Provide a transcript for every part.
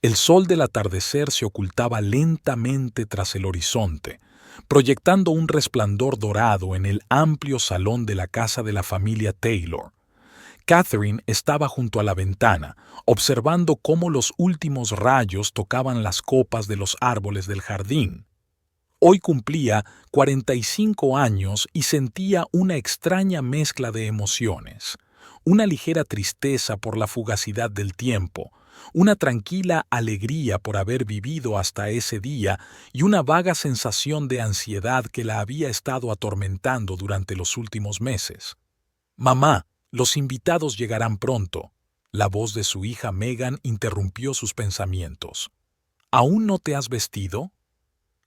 El sol del atardecer se ocultaba lentamente tras el horizonte, proyectando un resplandor dorado en el amplio salón de la casa de la familia Taylor. Catherine estaba junto a la ventana, observando cómo los últimos rayos tocaban las copas de los árboles del jardín. Hoy cumplía 45 años y sentía una extraña mezcla de emociones, una ligera tristeza por la fugacidad del tiempo, una tranquila alegría por haber vivido hasta ese día y una vaga sensación de ansiedad que la había estado atormentando durante los últimos meses. «Mamá, los invitados llegarán pronto». La voz de su hija Megan interrumpió sus pensamientos. «¿Aún no te has vestido?»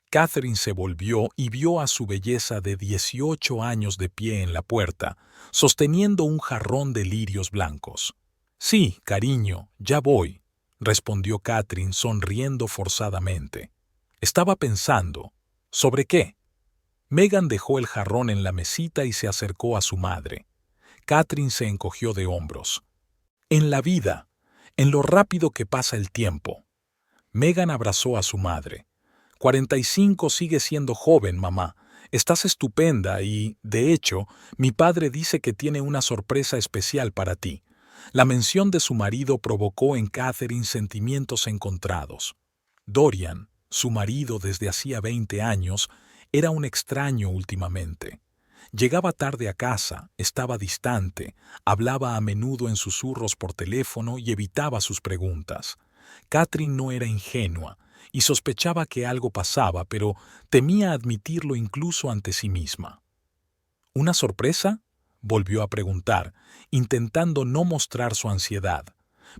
Catherine se volvió y vio a su belleza de 18 años de pie en la puerta, sosteniendo un jarrón de lirios blancos. «Sí, cariño, ya voy», respondió Catherine sonriendo forzadamente. Estaba pensando. ¿Sobre qué? Megan dejó el jarrón en la mesita y se acercó a su madre. Catherine se encogió de hombros. «En la vida, en lo rápido que pasa el tiempo». Megan abrazó a su madre. 45 sigue siendo joven, mamá. Estás estupenda y, de hecho, mi padre dice que tiene una sorpresa especial para ti. La mención de su marido provocó en Catherine sentimientos encontrados. Dorian, su marido desde hacía 20 años, era un extraño últimamente. Llegaba tarde a casa, estaba distante, hablaba a menudo en susurros por teléfono y evitaba sus preguntas. Catherine no era ingenua y sospechaba que algo pasaba, pero temía admitirlo incluso ante sí misma. ¿Una sorpresa?, volvió a preguntar, intentando no mostrar su ansiedad.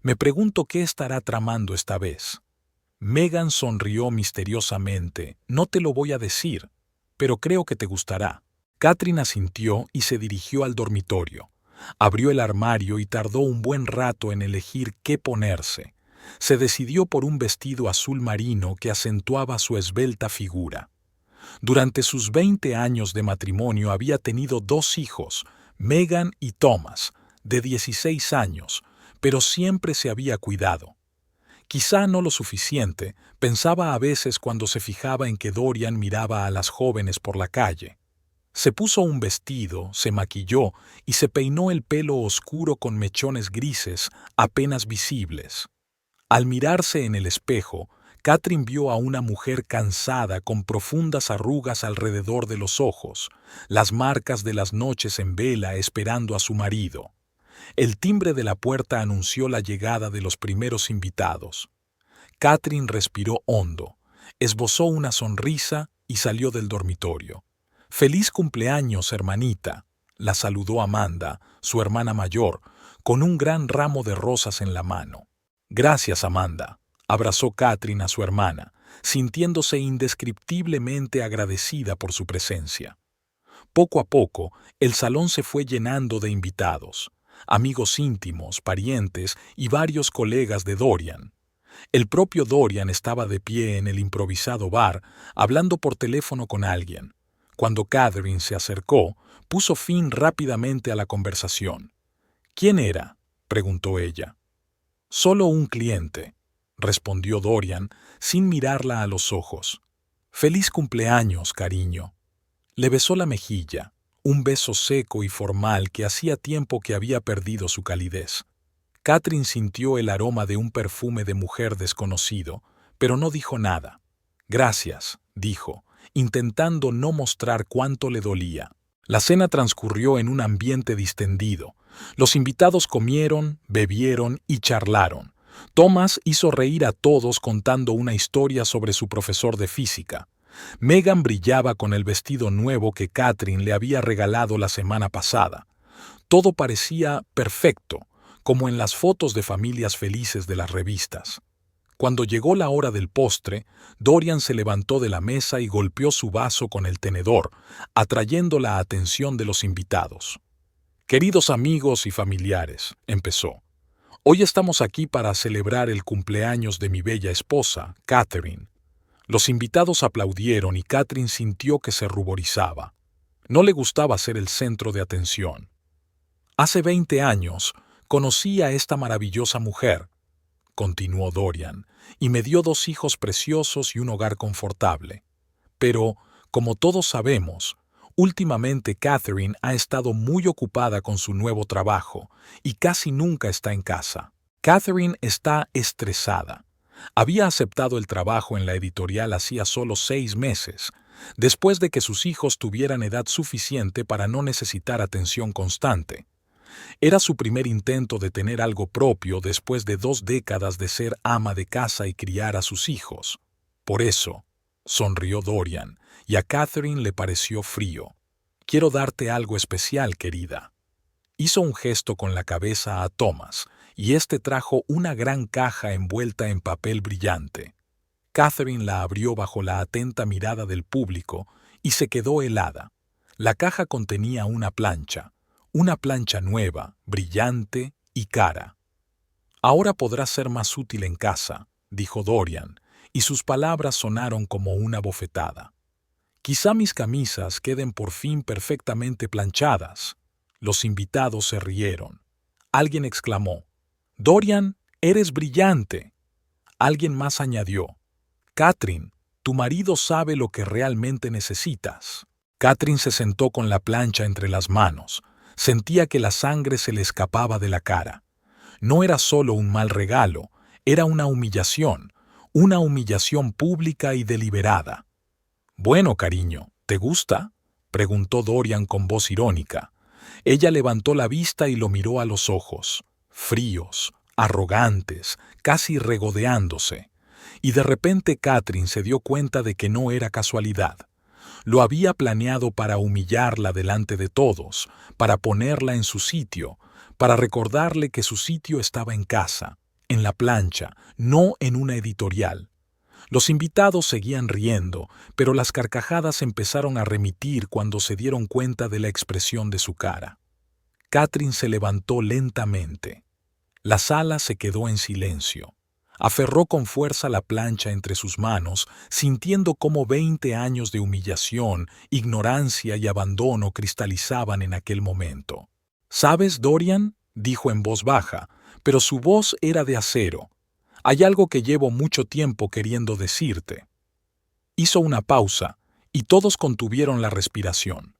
Me pregunto qué estará tramando esta vez. Megan sonrió misteriosamente. No te lo voy a decir, pero creo que te gustará. Catherine asintió y se dirigió al dormitorio. Abrió el armario y tardó un buen rato en elegir qué ponerse. Se decidió por un vestido azul marino que acentuaba su esbelta figura. Durante sus 20 años de matrimonio había tenido 2 hijos, Megan y Thomas, de 16 años, pero siempre se había cuidado. Quizá no lo suficiente, pensaba a veces cuando se fijaba en que Dorian miraba a las jóvenes por la calle. Se puso un vestido, se maquilló y se peinó el pelo oscuro con mechones grises apenas visibles. Al mirarse en el espejo, Catherine vio a una mujer cansada con profundas arrugas alrededor de los ojos, las marcas de las noches en vela esperando a su marido. El timbre de la puerta anunció la llegada de los primeros invitados. Catherine respiró hondo, esbozó una sonrisa y salió del dormitorio. «Feliz cumpleaños, hermanita», la saludó Amanda, su hermana mayor, con un gran ramo de rosas en la mano. «Gracias, Amanda», abrazó Catherine a su hermana, sintiéndose indescriptiblemente agradecida por su presencia. Poco a poco, el salón se fue llenando de invitados, amigos íntimos, parientes y varios colegas de Dorian. El propio Dorian estaba de pie en el improvisado bar, hablando por teléfono con alguien. Cuando Catherine se acercó, puso fin rápidamente a la conversación. «¿Quién era?», preguntó ella. «Solo un cliente», respondió Dorian, sin mirarla a los ojos. «Feliz cumpleaños, cariño». Le besó la mejilla, un beso seco y formal que hacía tiempo que había perdido su calidez. Catherine sintió el aroma de un perfume de mujer desconocido, pero no dijo nada. «Gracias», dijo, intentando no mostrar cuánto le dolía. La cena transcurrió en un ambiente distendido. Los invitados comieron, bebieron y charlaron. Thomas hizo reír a todos contando una historia sobre su profesor de física. Megan brillaba con el vestido nuevo que Catherine le había regalado la semana pasada. Todo parecía perfecto, como en las fotos de familias felices de las revistas. Cuando llegó la hora del postre, Dorian se levantó de la mesa y golpeó su vaso con el tenedor, atrayendo la atención de los invitados. «Queridos amigos y familiares», empezó, «hoy estamos aquí para celebrar el cumpleaños de mi bella esposa, Catherine». Los invitados aplaudieron y Catherine sintió que se ruborizaba. No le gustaba ser el centro de atención. Hace 20 años conocí a esta maravillosa mujer, continuó Dorian, y me dio 2 hijos preciosos y un hogar confortable. Pero, como todos sabemos, últimamente Catherine ha estado muy ocupada con su nuevo trabajo y casi nunca está en casa. Catherine está estresada. Había aceptado el trabajo en la editorial hacía solo 6 meses, después de que sus hijos tuvieran edad suficiente para no necesitar atención constante. Era su primer intento de tener algo propio después de 2 décadas de ser ama de casa y criar a sus hijos. Por eso, sonrió Dorian, y a Catherine le pareció frío. Quiero darte algo especial, querida. Hizo un gesto con la cabeza a Thomas, y éste trajo una gran caja envuelta en papel brillante. Catherine la abrió bajo la atenta mirada del público y se quedó helada. La caja contenía una plancha nueva, brillante y cara. Ahora podrás ser más útil en casa, dijo Dorian, y sus palabras sonaron como una bofetada. Quizá mis camisas queden por fin perfectamente planchadas. Los invitados se rieron. Alguien exclamó, «Dorian, eres brillante». Alguien más añadió, «Catherine, tu marido sabe lo que realmente necesitas». Catherine se sentó con la plancha entre las manos. Sentía que la sangre se le escapaba de la cara. No era solo un mal regalo, era una humillación pública y deliberada. «Bueno, cariño, ¿te gusta?», preguntó Dorian con voz irónica. Ella levantó la vista y lo miró a los ojos, fríos, arrogantes, casi regodeándose. Y de repente Catherine se dio cuenta de que no era casualidad. Lo había planeado para humillarla delante de todos, para ponerla en su sitio, para recordarle que su sitio estaba en casa, en la plancha, no en una editorial. Los invitados seguían riendo, pero las carcajadas empezaron a remitir cuando se dieron cuenta de la expresión de su cara. Catherine se levantó lentamente. La sala se quedó en silencio. Aferró con fuerza la plancha entre sus manos, sintiendo cómo 20 años de humillación, ignorancia y abandono cristalizaban en aquel momento. «¿Sabes, Dorian?», dijo en voz baja, pero su voz era de acero. «Hay algo que llevo mucho tiempo queriendo decirte». Hizo una pausa, y todos contuvieron la respiración.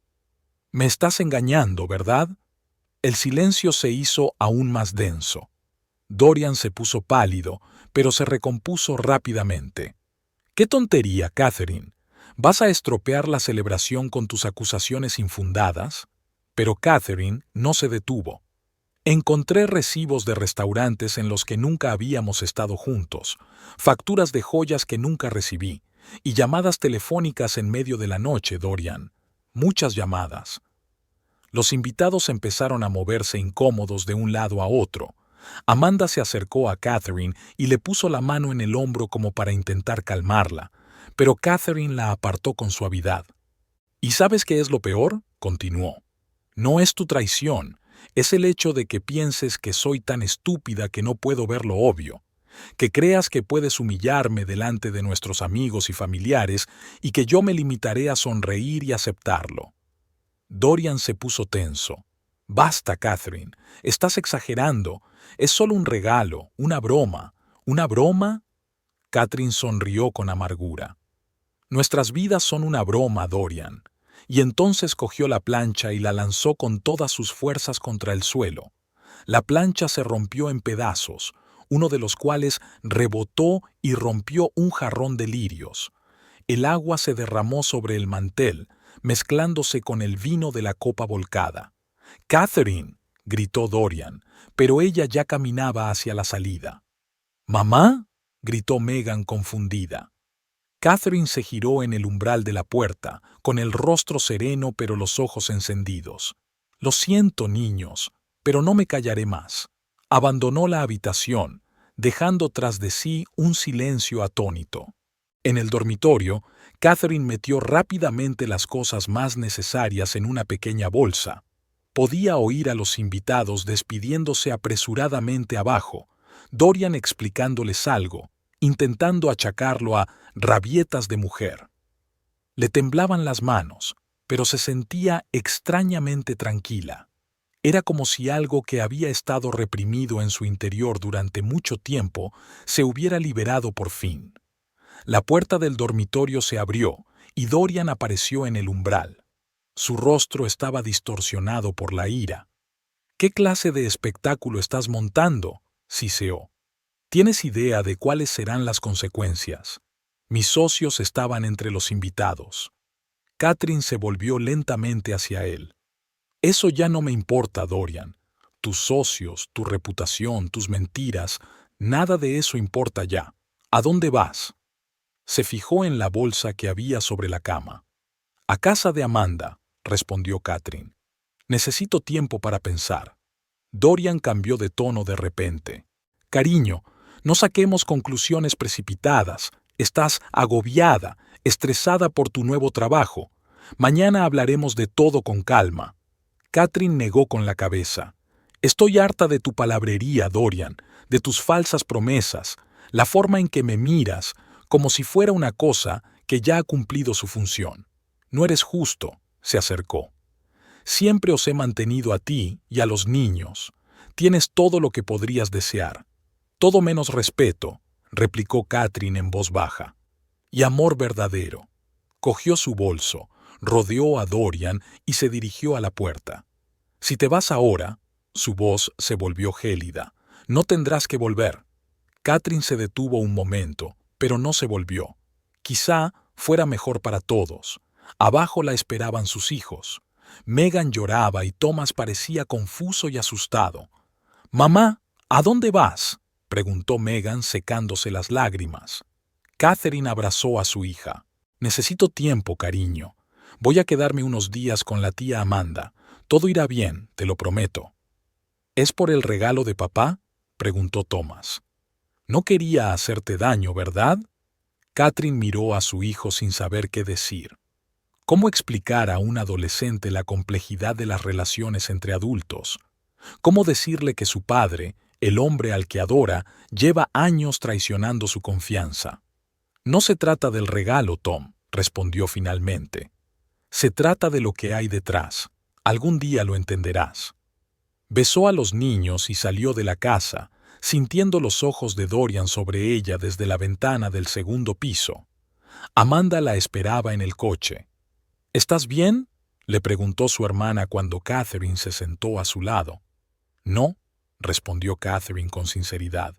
«Me estás engañando, ¿verdad?». El silencio se hizo aún más denso. Dorian se puso pálido, pero se recompuso rápidamente. «¡Qué tontería, Catherine! ¿Vas a estropear la celebración con tus acusaciones infundadas?». Pero Catherine no se detuvo. «Encontré recibos de restaurantes en los que nunca habíamos estado juntos, facturas de joyas que nunca recibí, y llamadas telefónicas en medio de la noche, Dorian. Muchas llamadas». Los invitados empezaron a moverse incómodos de un lado a otro. Amanda se acercó a Catherine y le puso la mano en el hombro como para intentar calmarla, pero Catherine la apartó con suavidad. «¿Y sabes qué es lo peor?», continuó. «No es tu traición, es el hecho de que pienses que soy tan estúpida que no puedo ver lo obvio, que creas que puedes humillarme delante de nuestros amigos y familiares y que yo me limitaré a sonreír y aceptarlo». Dorian se puso tenso. «Basta, Catherine, estás exagerando. Es solo un regalo, una broma». «¿Una broma?». Catherine sonrió con amargura. «Nuestras vidas son una broma, Dorian». Y entonces cogió la plancha y la lanzó con todas sus fuerzas contra el suelo. La plancha se rompió en pedazos, uno de los cuales rebotó y rompió un jarrón de lirios. El agua se derramó sobre el mantel, mezclándose con el vino de la copa volcada. «¡Catherine!», gritó Dorian, pero ella ya caminaba hacia la salida. «¿Mamá?», gritó Megan confundida. Catherine se giró en el umbral de la puerta, con el rostro sereno pero los ojos encendidos. «Lo siento, niños, pero no me callaré más». Abandonó la habitación, dejando tras de sí un silencio atónito. En el dormitorio, Catherine metió rápidamente las cosas más necesarias en una pequeña bolsa. Podía oír a los invitados despidiéndose apresuradamente abajo, Dorian explicándoles algo, intentando achacarlo a rabietas de mujer. Le temblaban las manos, pero se sentía extrañamente tranquila. Era como si algo que había estado reprimido en su interior durante mucho tiempo se hubiera liberado por fin. La puerta del dormitorio se abrió y Dorian apareció en el umbral. Su rostro estaba distorsionado por la ira. ¿Qué clase de espectáculo estás montando?, siseó. ¿Tienes idea de cuáles serán las consecuencias? Mis socios estaban entre los invitados. Catherine se volvió lentamente hacia él. Eso ya no me importa, Dorian. Tus socios, tu reputación, tus mentiras, nada de eso importa ya. ¿A dónde vas? Se fijó en la bolsa que había sobre la cama. A casa de Amanda, respondió Catherine. Necesito tiempo para pensar. Dorian cambió de tono de repente. Cariño, no saquemos conclusiones precipitadas. Estás agobiada, estresada por tu nuevo trabajo. Mañana hablaremos de todo con calma. Catherine negó con la cabeza. Estoy harta de tu palabrería, Dorian, de tus falsas promesas, la forma en que me miras, como si fuera una cosa que ya ha cumplido su función. No eres justo, se acercó. Siempre os he mantenido a ti y a los niños. Tienes todo lo que podrías desear. Todo menos respeto, replicó Catherine en voz baja. Y amor verdadero. Cogió su bolso, rodeó a Dorian y se dirigió a la puerta. Si te vas ahora, su voz se volvió gélida, no tendrás que volver. Catherine se detuvo un momento, pero no se volvió. Quizá fuera mejor para todos. Abajo la esperaban sus hijos. Megan lloraba y Thomas parecía confuso y asustado. «Mamá, ¿a dónde vas?», preguntó Megan secándose las lágrimas. Catherine abrazó a su hija. «Necesito tiempo, cariño. Voy a quedarme unos días con la tía Amanda. Todo irá bien, te lo prometo». «¿Es por el regalo de papá?», preguntó Thomas. «No quería hacerte daño, ¿verdad?». Catherine miró a su hijo sin saber qué decir. ¿Cómo explicar a un adolescente la complejidad de las relaciones entre adultos? ¿Cómo decirle que su padre, el hombre al que adora, lleva años traicionando su confianza? «No se trata del regalo, Tom», respondió finalmente. «Se trata de lo que hay detrás. Algún día lo entenderás». Besó a los niños y salió de la casa, sintiendo los ojos de Dorian sobre ella desde la ventana del segundo piso. Amanda la esperaba en el coche. «¿Estás bien?», le preguntó su hermana cuando Catherine se sentó a su lado. «No», respondió Catherine con sinceridad,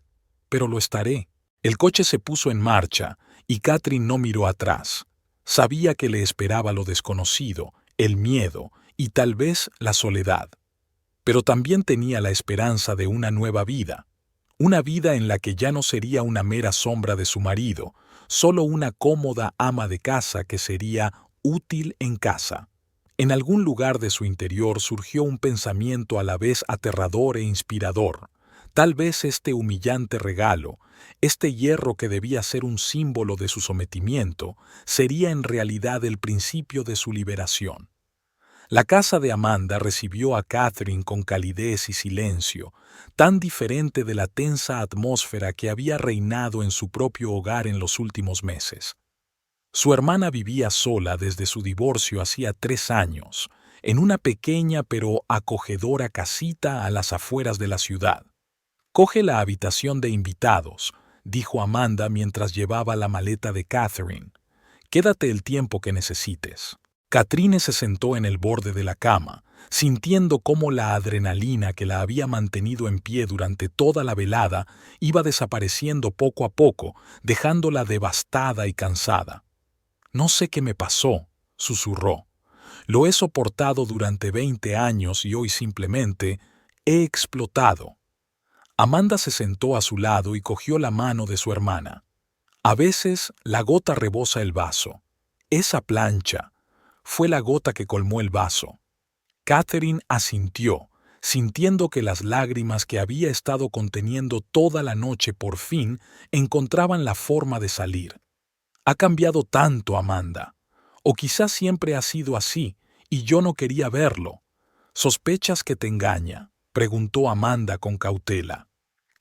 «pero lo estaré». El coche se puso en marcha y Catherine no miró atrás. Sabía que le esperaba lo desconocido, el miedo y tal vez la soledad. Pero también tenía la esperanza de una nueva vida. Una vida en la que ya no sería una mera sombra de su marido, solo una cómoda ama de casa que sería útil en casa. En algún lugar de su interior surgió un pensamiento a la vez aterrador e inspirador. Tal vez este humillante regalo, este hierro que debía ser un símbolo de su sometimiento, sería en realidad el principio de su liberación. La casa de Amanda recibió a Catherine con calidez y silencio, tan diferente de la tensa atmósfera que había reinado en su propio hogar en los últimos meses. Su hermana vivía sola desde su divorcio hacía 3 años, en una pequeña pero acogedora casita a las afueras de la ciudad. «Coge la habitación de invitados», dijo Amanda mientras llevaba la maleta de Catherine. «Quédate el tiempo que necesites». Catherine se sentó en el borde de la cama, sintiendo cómo la adrenalina que la había mantenido en pie durante toda la velada iba desapareciendo poco a poco, dejándola devastada y cansada. «No sé qué me pasó», susurró. «Lo he soportado durante 20 años y hoy simplemente he explotado». Amanda se sentó a su lado y cogió la mano de su hermana. «A veces la gota rebosa el vaso. Esa plancha fue la gota que colmó el vaso». Catherine asintió, sintiendo que las lágrimas que había estado conteniendo toda la noche por fin encontraban la forma de salir. «Ha cambiado tanto, Amanda. O quizás siempre ha sido así, y yo no quería verlo». «¿Sospechas que te engaña?», preguntó Amanda con cautela.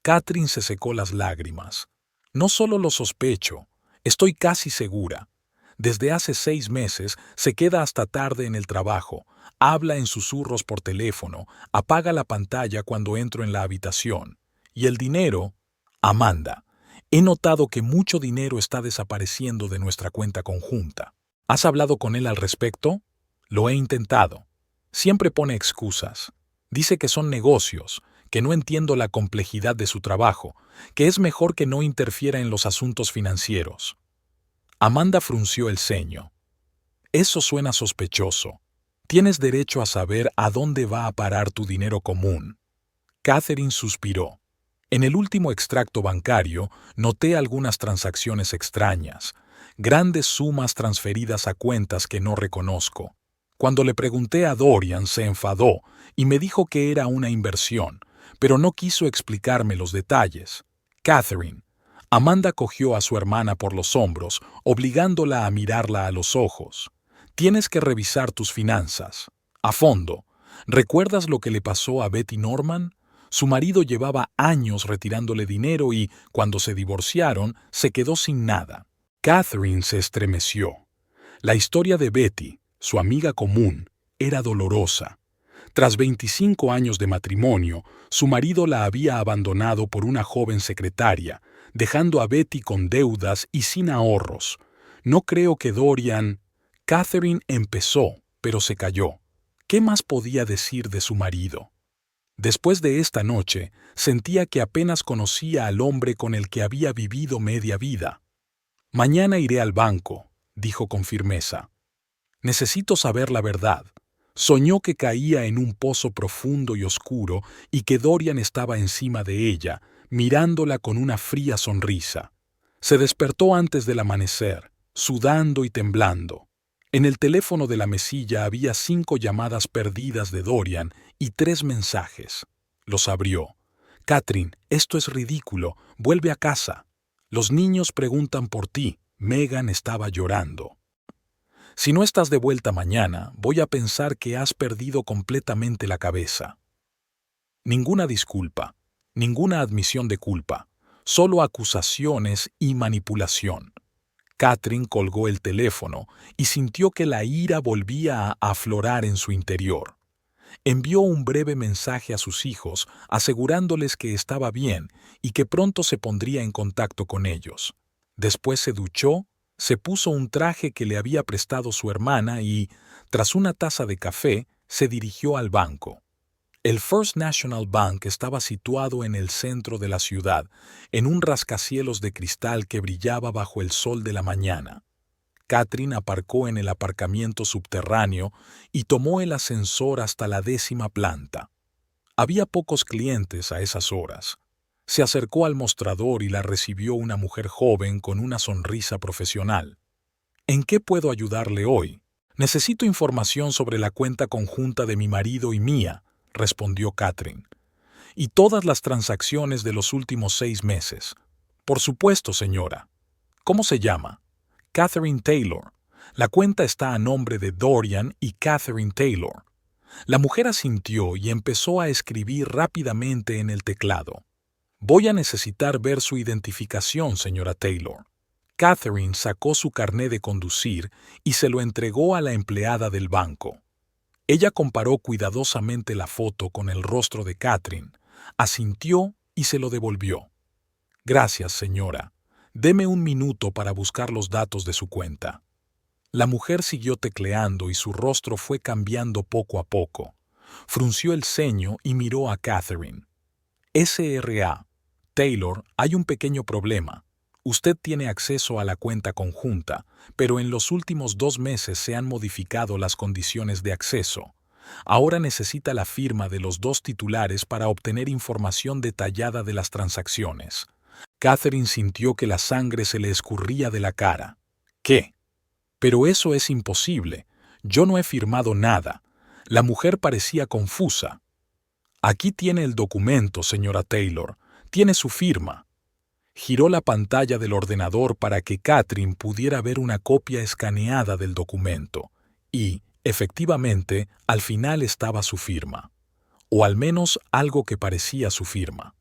Catherine se secó las lágrimas. «No solo lo sospecho, estoy casi segura. Desde hace 6 meses se queda hasta tarde en el trabajo, habla en susurros por teléfono, apaga la pantalla cuando entro en la habitación. Y el dinero, Amanda, he notado que mucho dinero está desapareciendo de nuestra cuenta conjunta. ¿Has hablado con él al respecto? Lo he intentado. Siempre pone excusas. Dice que son negocios, que no entiendo la complejidad de su trabajo, que es mejor que no interfiera en los asuntos financieros. Amanda frunció el ceño. Eso suena sospechoso. Tienes derecho a saber a dónde va a parar tu dinero común. Catherine suspiró. En el último extracto bancario noté algunas transacciones extrañas, grandes sumas transferidas a cuentas que no reconozco. Cuando le pregunté a Dorian se enfadó y me dijo que era una inversión, pero no quiso explicarme los detalles. Catherine, Amanda cogió a su hermana por los hombros, obligándola a mirarla a los ojos. Tienes que revisar tus finanzas. A fondo. ¿Recuerdas lo que le pasó a Betty Norman? Su marido llevaba años retirándole dinero y, cuando se divorciaron, se quedó sin nada. Catherine se estremeció. La historia de Betty, su amiga común, era dolorosa. Tras 25 años de matrimonio, su marido la había abandonado por una joven secretaria, dejando a Betty con deudas y sin ahorros. No creo que Dorian... Catherine empezó, pero se calló. ¿Qué más podía decir de su marido? Después de esta noche, sentía que apenas conocía al hombre con el que había vivido media vida. Mañana iré al banco, dijo con firmeza. Necesito saber la verdad. Soñó que caía en un pozo profundo y oscuro y que Dorian estaba encima de ella, mirándola con una fría sonrisa. Se despertó antes del amanecer, sudando y temblando. En el teléfono de la mesilla había 5 llamadas perdidas de Dorian y 3 mensajes. Los abrió. Catherine, esto es ridículo. Vuelve a casa. Los niños preguntan por ti. Megan estaba llorando. Si no estás de vuelta mañana, voy a pensar que has perdido completamente la cabeza. Ninguna disculpa, ninguna admisión de culpa, solo acusaciones y manipulación. Catherine colgó el teléfono y sintió que la ira volvía a aflorar en su interior. Envió un breve mensaje a sus hijos asegurándoles que estaba bien y que pronto se pondría en contacto con ellos. Después se duchó, se puso un traje que le había prestado su hermana y, tras una taza de café, se dirigió al banco. El First National Bank estaba situado en el centro de la ciudad, en un rascacielos de cristal que brillaba bajo el sol de la mañana. Catherine aparcó en el aparcamiento subterráneo y tomó el ascensor hasta la 10ª planta. Había pocos clientes a esas horas. Se acercó al mostrador y la recibió una mujer joven con una sonrisa profesional. ¿En qué puedo ayudarle hoy? Necesito información sobre la cuenta conjunta de mi marido y mía, respondió Catherine. Y todas las transacciones de los últimos 6 meses. Por supuesto, señora. ¿Cómo se llama? Catherine Taylor. La cuenta está a nombre de Dorian y Catherine Taylor. La mujer asintió y empezó a escribir rápidamente en el teclado. Voy a necesitar ver su identificación, señora Taylor. Catherine sacó su carné de conducir y se lo entregó a la empleada del banco. Ella comparó cuidadosamente la foto con el rostro de Catherine, asintió y se lo devolvió. Gracias, señora. Deme un minuto para buscar los datos de su cuenta. La mujer siguió tecleando y su rostro fue cambiando poco a poco. Frunció el ceño y miró a Catherine. S.R.A. Taylor, hay un pequeño problema. Usted tiene acceso a la cuenta conjunta, pero en los últimos 2 meses se han modificado las condiciones de acceso. Ahora necesita la firma de los 2 titulares para obtener información detallada de las transacciones. Catherine sintió que la sangre se le escurría de la cara. ¿Qué? Pero eso es imposible. Yo no he firmado nada. La mujer parecía confusa. Aquí tiene el documento, señora Taylor. Tiene su firma. Giró la pantalla del ordenador para que Catherine pudiera ver una copia escaneada del documento. Y, efectivamente, al final estaba su firma. O al menos algo que parecía su firma.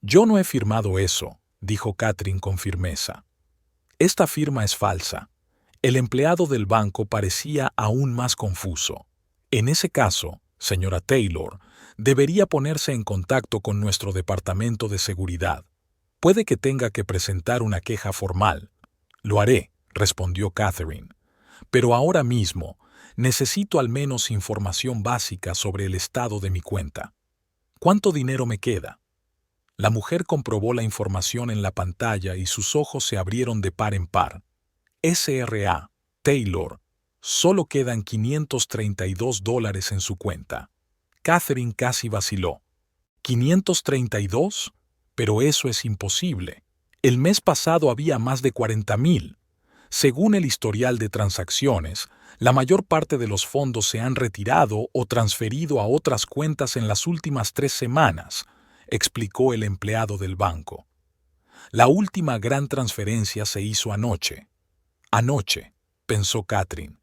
Yo no he firmado eso, dijo Catherine con firmeza. Esta firma es falsa. El empleado del banco parecía aún más confuso. En ese caso, señora Taylor, debería ponerse en contacto con nuestro departamento de seguridad. Puede que tenga que presentar una queja formal. Lo haré, respondió Catherine. Pero ahora mismo necesito al menos información básica sobre el estado de mi cuenta. ¿Cuánto dinero me queda? La mujer comprobó la información en la pantalla y sus ojos se abrieron de par en par. SRA, Taylor, solo quedan $532 en su cuenta. Catherine casi vaciló. ¿532? Pero eso es imposible. El mes pasado había más de 40,000. Según el historial de transacciones, la mayor parte de los fondos se han retirado o transferido a otras cuentas en las últimas 3 semanas, explicó el empleado del banco. La última gran transferencia se hizo anoche. Anoche, pensó Catherine,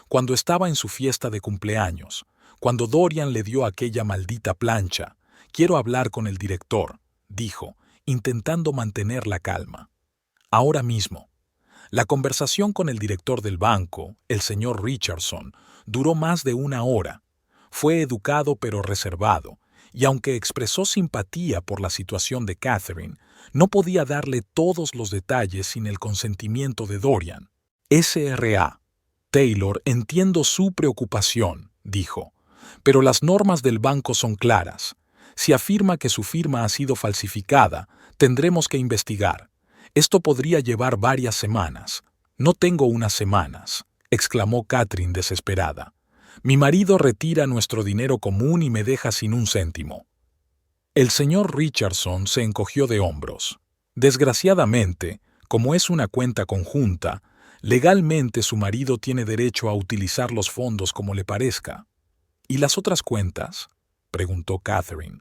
cuando estaba en su fiesta de cumpleaños, cuando Dorian le dio aquella maldita plancha. Quiero hablar con el director, dijo, intentando mantener la calma. Ahora mismo. La conversación con el director del banco, el señor Richardson, duró más de 1 hora. Fue educado pero reservado, y aunque expresó simpatía por la situación de Catherine, no podía darle todos los detalles sin el consentimiento de Dorian. SRA. Taylor, entiendo su preocupación, dijo, pero las normas del banco son claras. Si afirma que su firma ha sido falsificada, tendremos que investigar. Esto podría llevar varias semanas. No tengo unas semanas, exclamó Catherine desesperada. Mi marido retira nuestro dinero común y me deja sin un céntimo. El señor Richardson se encogió de hombros. Desgraciadamente, como es una cuenta conjunta, legalmente su marido tiene derecho a utilizar los fondos como le parezca. ¿Y las otras cuentas? Preguntó Catherine.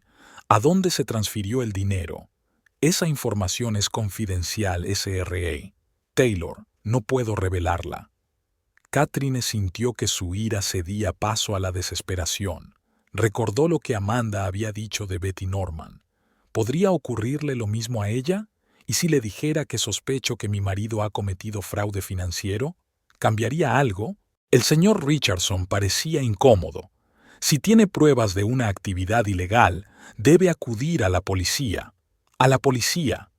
¿A dónde se transfirió el dinero? Esa información es confidencial, SRA. Taylor, no puedo revelarla. Catherine sintió que su ira cedía paso a la desesperación. Recordó lo que Amanda había dicho de Betty Norman. ¿Podría ocurrirle lo mismo a ella? ¿Y si le dijera que sospecho que mi marido ha cometido fraude financiero? ¿Cambiaría algo? El señor Richardson parecía incómodo. Si tiene pruebas de una actividad ilegal, debe acudir a la policía. A la policía.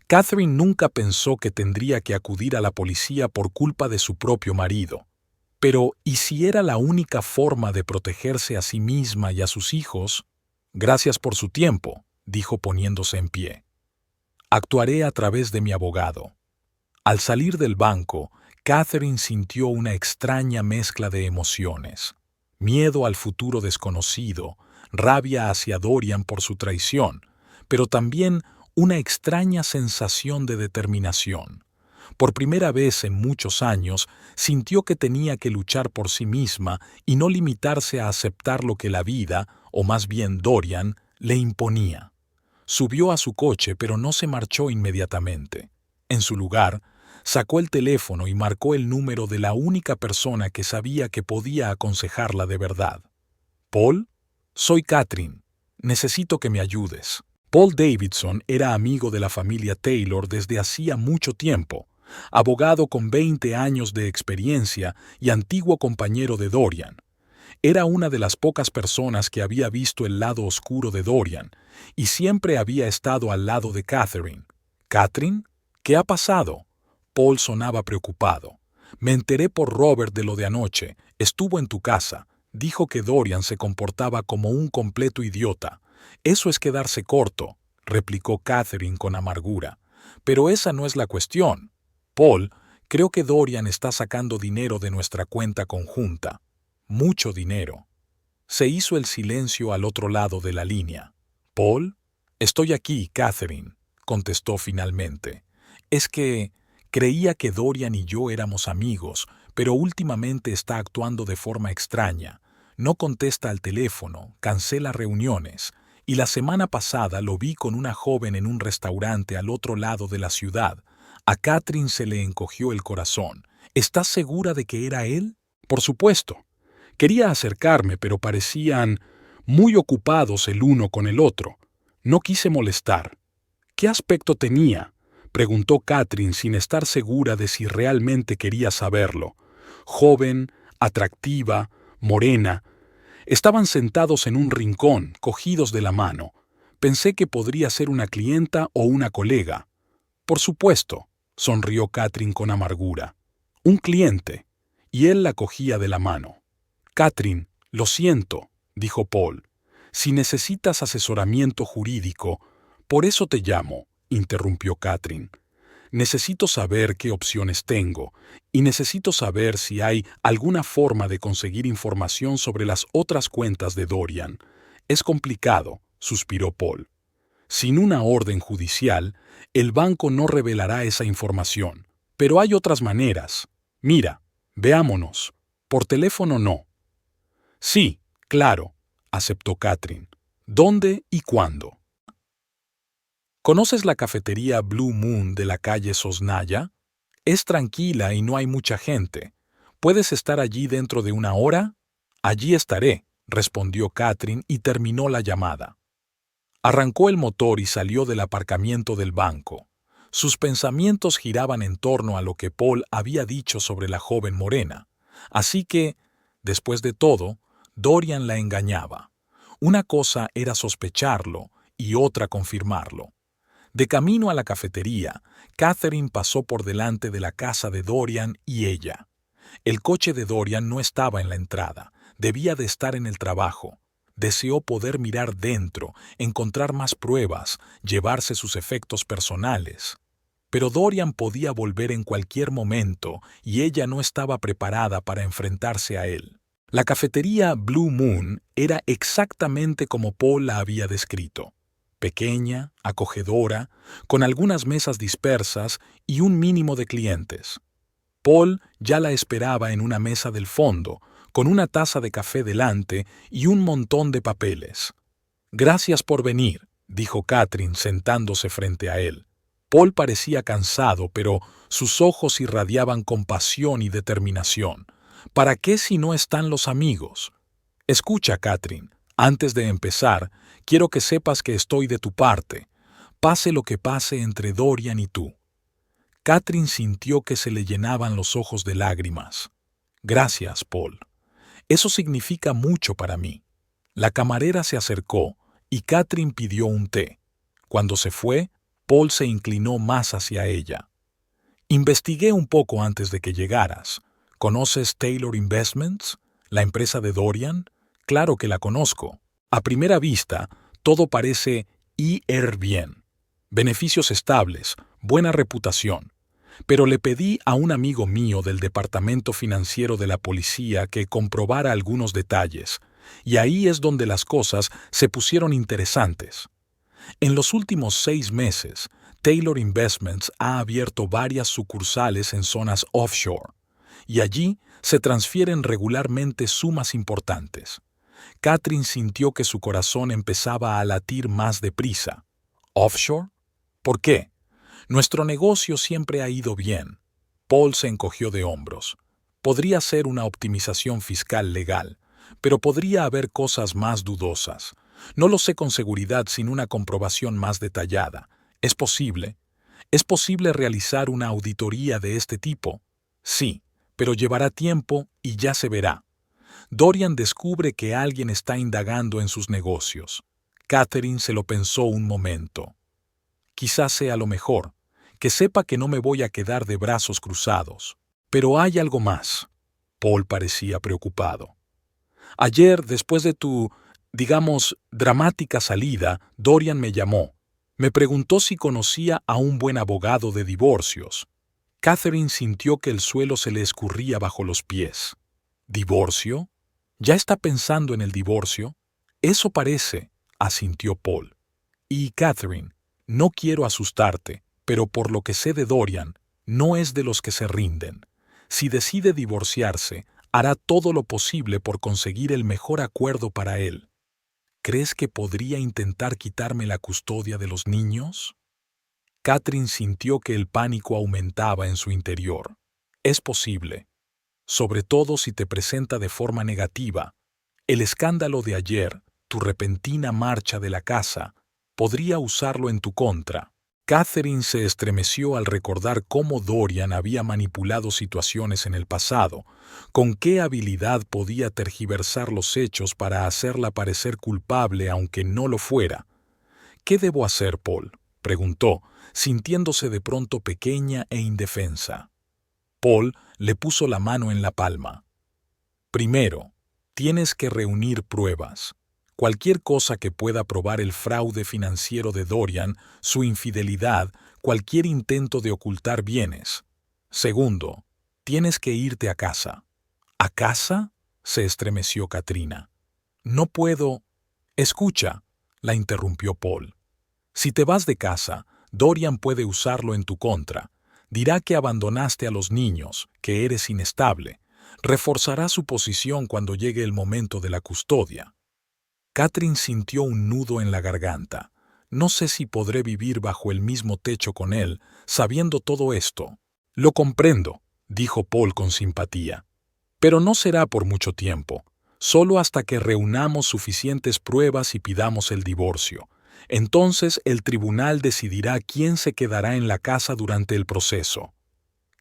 Catherine nunca pensó que tendría que acudir a la policía por culpa de su propio marido. Pero, ¿y si era la única forma de protegerse a sí misma y a sus hijos? Gracias por su tiempo, dijo poniéndose en pie. Actuaré a través de mi abogado. Al salir del banco, Catherine sintió una extraña mezcla de emociones. Miedo al futuro desconocido, rabia hacia Dorian por su traición, pero también una extraña sensación de determinación. Por primera vez en muchos años, sintió que tenía que luchar por sí misma y no limitarse a aceptar lo que la vida, o más bien Dorian, le imponía. Subió a su coche, pero no se marchó inmediatamente. En su lugar, sacó el teléfono y marcó el número de la única persona que sabía que podía aconsejarla de verdad. «Paul, soy Catherine. Necesito que me ayudes». Paul Davidson era amigo de la familia Taylor desde hacía mucho tiempo, abogado con 20 años de experiencia y antiguo compañero de Dorian. Era una de las pocas personas que había visto el lado oscuro de Dorian y siempre había estado al lado de Catherine. «¿Catherine? ¿Qué ha pasado?» Paul sonaba preocupado. «Me enteré por Robert de lo de anoche. Estuvo en tu casa. Dijo que Dorian se comportaba como un completo idiota. Eso es quedarse corto», replicó Catherine con amargura. «Pero esa no es la cuestión. Paul, creo que Dorian está sacando dinero de nuestra cuenta conjunta. Mucho dinero». Se hizo el silencio al otro lado de la línea. «Paul, estoy aquí, Catherine», contestó finalmente. «Es que creía que Dorian y yo éramos amigos, pero últimamente está actuando de forma extraña. No contesta al teléfono, cancela reuniones. Y la semana pasada lo vi con una joven en un restaurante al otro lado de la ciudad. A Catherine se le encogió el corazón. ¿Estás segura de que era él?» «Por supuesto. Quería acercarme, pero parecían muy ocupados el uno con el otro. No quise molestar». «¿Qué aspecto tenía? Preguntó Catherine sin estar segura de si realmente quería saberlo. Joven, atractiva, morena. Estaban sentados en un rincón, cogidos de la mano. Pensé que podría ser una clienta o una colega. Por supuesto, sonrió Catherine con amargura. Un cliente. Y él la cogía de la mano. Catherine, lo siento, dijo Paul. Si necesitas asesoramiento jurídico, por eso te llamo, interrumpió Catherine. Necesito saber qué opciones tengo y necesito saber si hay alguna forma de conseguir información sobre las otras cuentas de Dorian. Es complicado, suspiró Paul. Sin una orden judicial, el banco no revelará esa información. Pero hay otras maneras. Mira, veámonos. Por teléfono no. Sí, claro, aceptó Catherine. ¿Dónde y cuándo? ¿Conoces la cafetería Blue Moon de la calle Sosnaya? Es tranquila y no hay mucha gente. ¿Puedes estar allí dentro de una hora? Allí estaré, respondió Catherine y terminó la llamada. Arrancó el motor y salió del aparcamiento del banco. Sus pensamientos giraban en torno a lo que Paul había dicho sobre la joven morena. Así que, después de todo, Dorian la engañaba. Una cosa era sospecharlo y otra confirmarlo. De camino a la cafetería, Catherine pasó por delante de la casa de Dorian y ella. El coche de Dorian no estaba en la entrada, debía de estar en el trabajo. Deseó poder mirar dentro, encontrar más pruebas, llevarse sus efectos personales. Pero Dorian podía volver en cualquier momento y ella no estaba preparada para enfrentarse a él. La cafetería Blue Moon era exactamente como Paul la había descrito. Pequeña, acogedora, con algunas mesas dispersas y un mínimo de clientes. Paul ya la esperaba en una mesa del fondo, con una taza de café delante y un montón de papeles. «Gracias por venir», dijo Catherine sentándose frente a él. Paul parecía cansado, pero sus ojos irradiaban compasión y determinación. ¿Para qué si no están los amigos? Escucha, Catherine, antes de empezar, quiero que sepas que estoy de tu parte, pase lo que pase entre Dorian y tú. Catherine sintió que se le llenaban los ojos de lágrimas. Gracias, Paul. Eso significa mucho para mí. La camarera se acercó y Catherine pidió un té. Cuando se fue, Paul se inclinó más hacia ella. Investigué un poco antes de que llegaras. ¿Conoces Taylor Investments, la empresa de Dorian? Claro que la conozco. A primera vista, todo parece ir bien. Beneficios estables, buena reputación. Pero le pedí a un amigo mío del departamento financiero de la policía que comprobara algunos detalles, y ahí es donde las cosas se pusieron interesantes. En los últimos 6 meses, Taylor Investments ha abierto varias sucursales en zonas offshore, y allí se transfieren regularmente sumas importantes. Catherine sintió que su corazón empezaba a latir más deprisa. ¿Offshore? ¿Por qué? Nuestro negocio siempre ha ido bien. Paul se encogió de hombros. Podría ser una optimización fiscal legal, pero podría haber cosas más dudosas. No lo sé con seguridad sin una comprobación más detallada. ¿Es posible? ¿Es posible realizar una auditoría de este tipo? Sí, pero llevará tiempo y ya se verá. Dorian descubre que alguien está indagando en sus negocios. Catherine se lo pensó un momento. Quizás sea lo mejor, que sepa que no me voy a quedar de brazos cruzados. Pero hay algo más. Paul parecía preocupado. Ayer, después de tu, digamos, dramática salida, Dorian me llamó. Me preguntó si conocía a un buen abogado de divorcios. Catherine sintió que el suelo se le escurría bajo los pies. ¿Divorcio? ¿Ya está pensando en el divorcio? Eso parece, asintió Paul. Y Catherine, no quiero asustarte, pero por lo que sé de Dorian, no es de los que se rinden. Si decide divorciarse, hará todo lo posible por conseguir el mejor acuerdo para él. ¿Crees que podría intentar quitarme la custodia de los niños? Catherine sintió que el pánico aumentaba en su interior. Es posible. Sobre todo si te presenta de forma negativa. El escándalo de ayer, tu repentina marcha de la casa, podría usarlo en tu contra. Catherine se estremeció al recordar cómo Dorian había manipulado situaciones en el pasado, con qué habilidad podía tergiversar los hechos para hacerla parecer culpable aunque no lo fuera. «¿Qué debo hacer, Paul?», preguntó, sintiéndose de pronto pequeña e indefensa. Paul le puso la mano en la palma. «Primero, tienes que reunir pruebas. Cualquier cosa que pueda probar el fraude financiero de Dorian, su infidelidad, cualquier intento de ocultar bienes. Segundo, tienes que irte a casa». «¿A casa?», se estremeció Katrina. «No puedo». «Escucha», la interrumpió Paul. «Si te vas de casa, Dorian puede usarlo en tu contra. Dirá que abandonaste a los niños, que eres inestable. Reforzará su posición cuando llegue el momento de la custodia». Catherine sintió un nudo en la garganta. «No sé si podré vivir bajo el mismo techo con él, sabiendo todo esto». «Lo comprendo», dijo Paul con simpatía. «Pero no será por mucho tiempo, solo hasta que reunamos suficientes pruebas y pidamos el divorcio. Entonces el tribunal decidirá quién se quedará en la casa durante el proceso».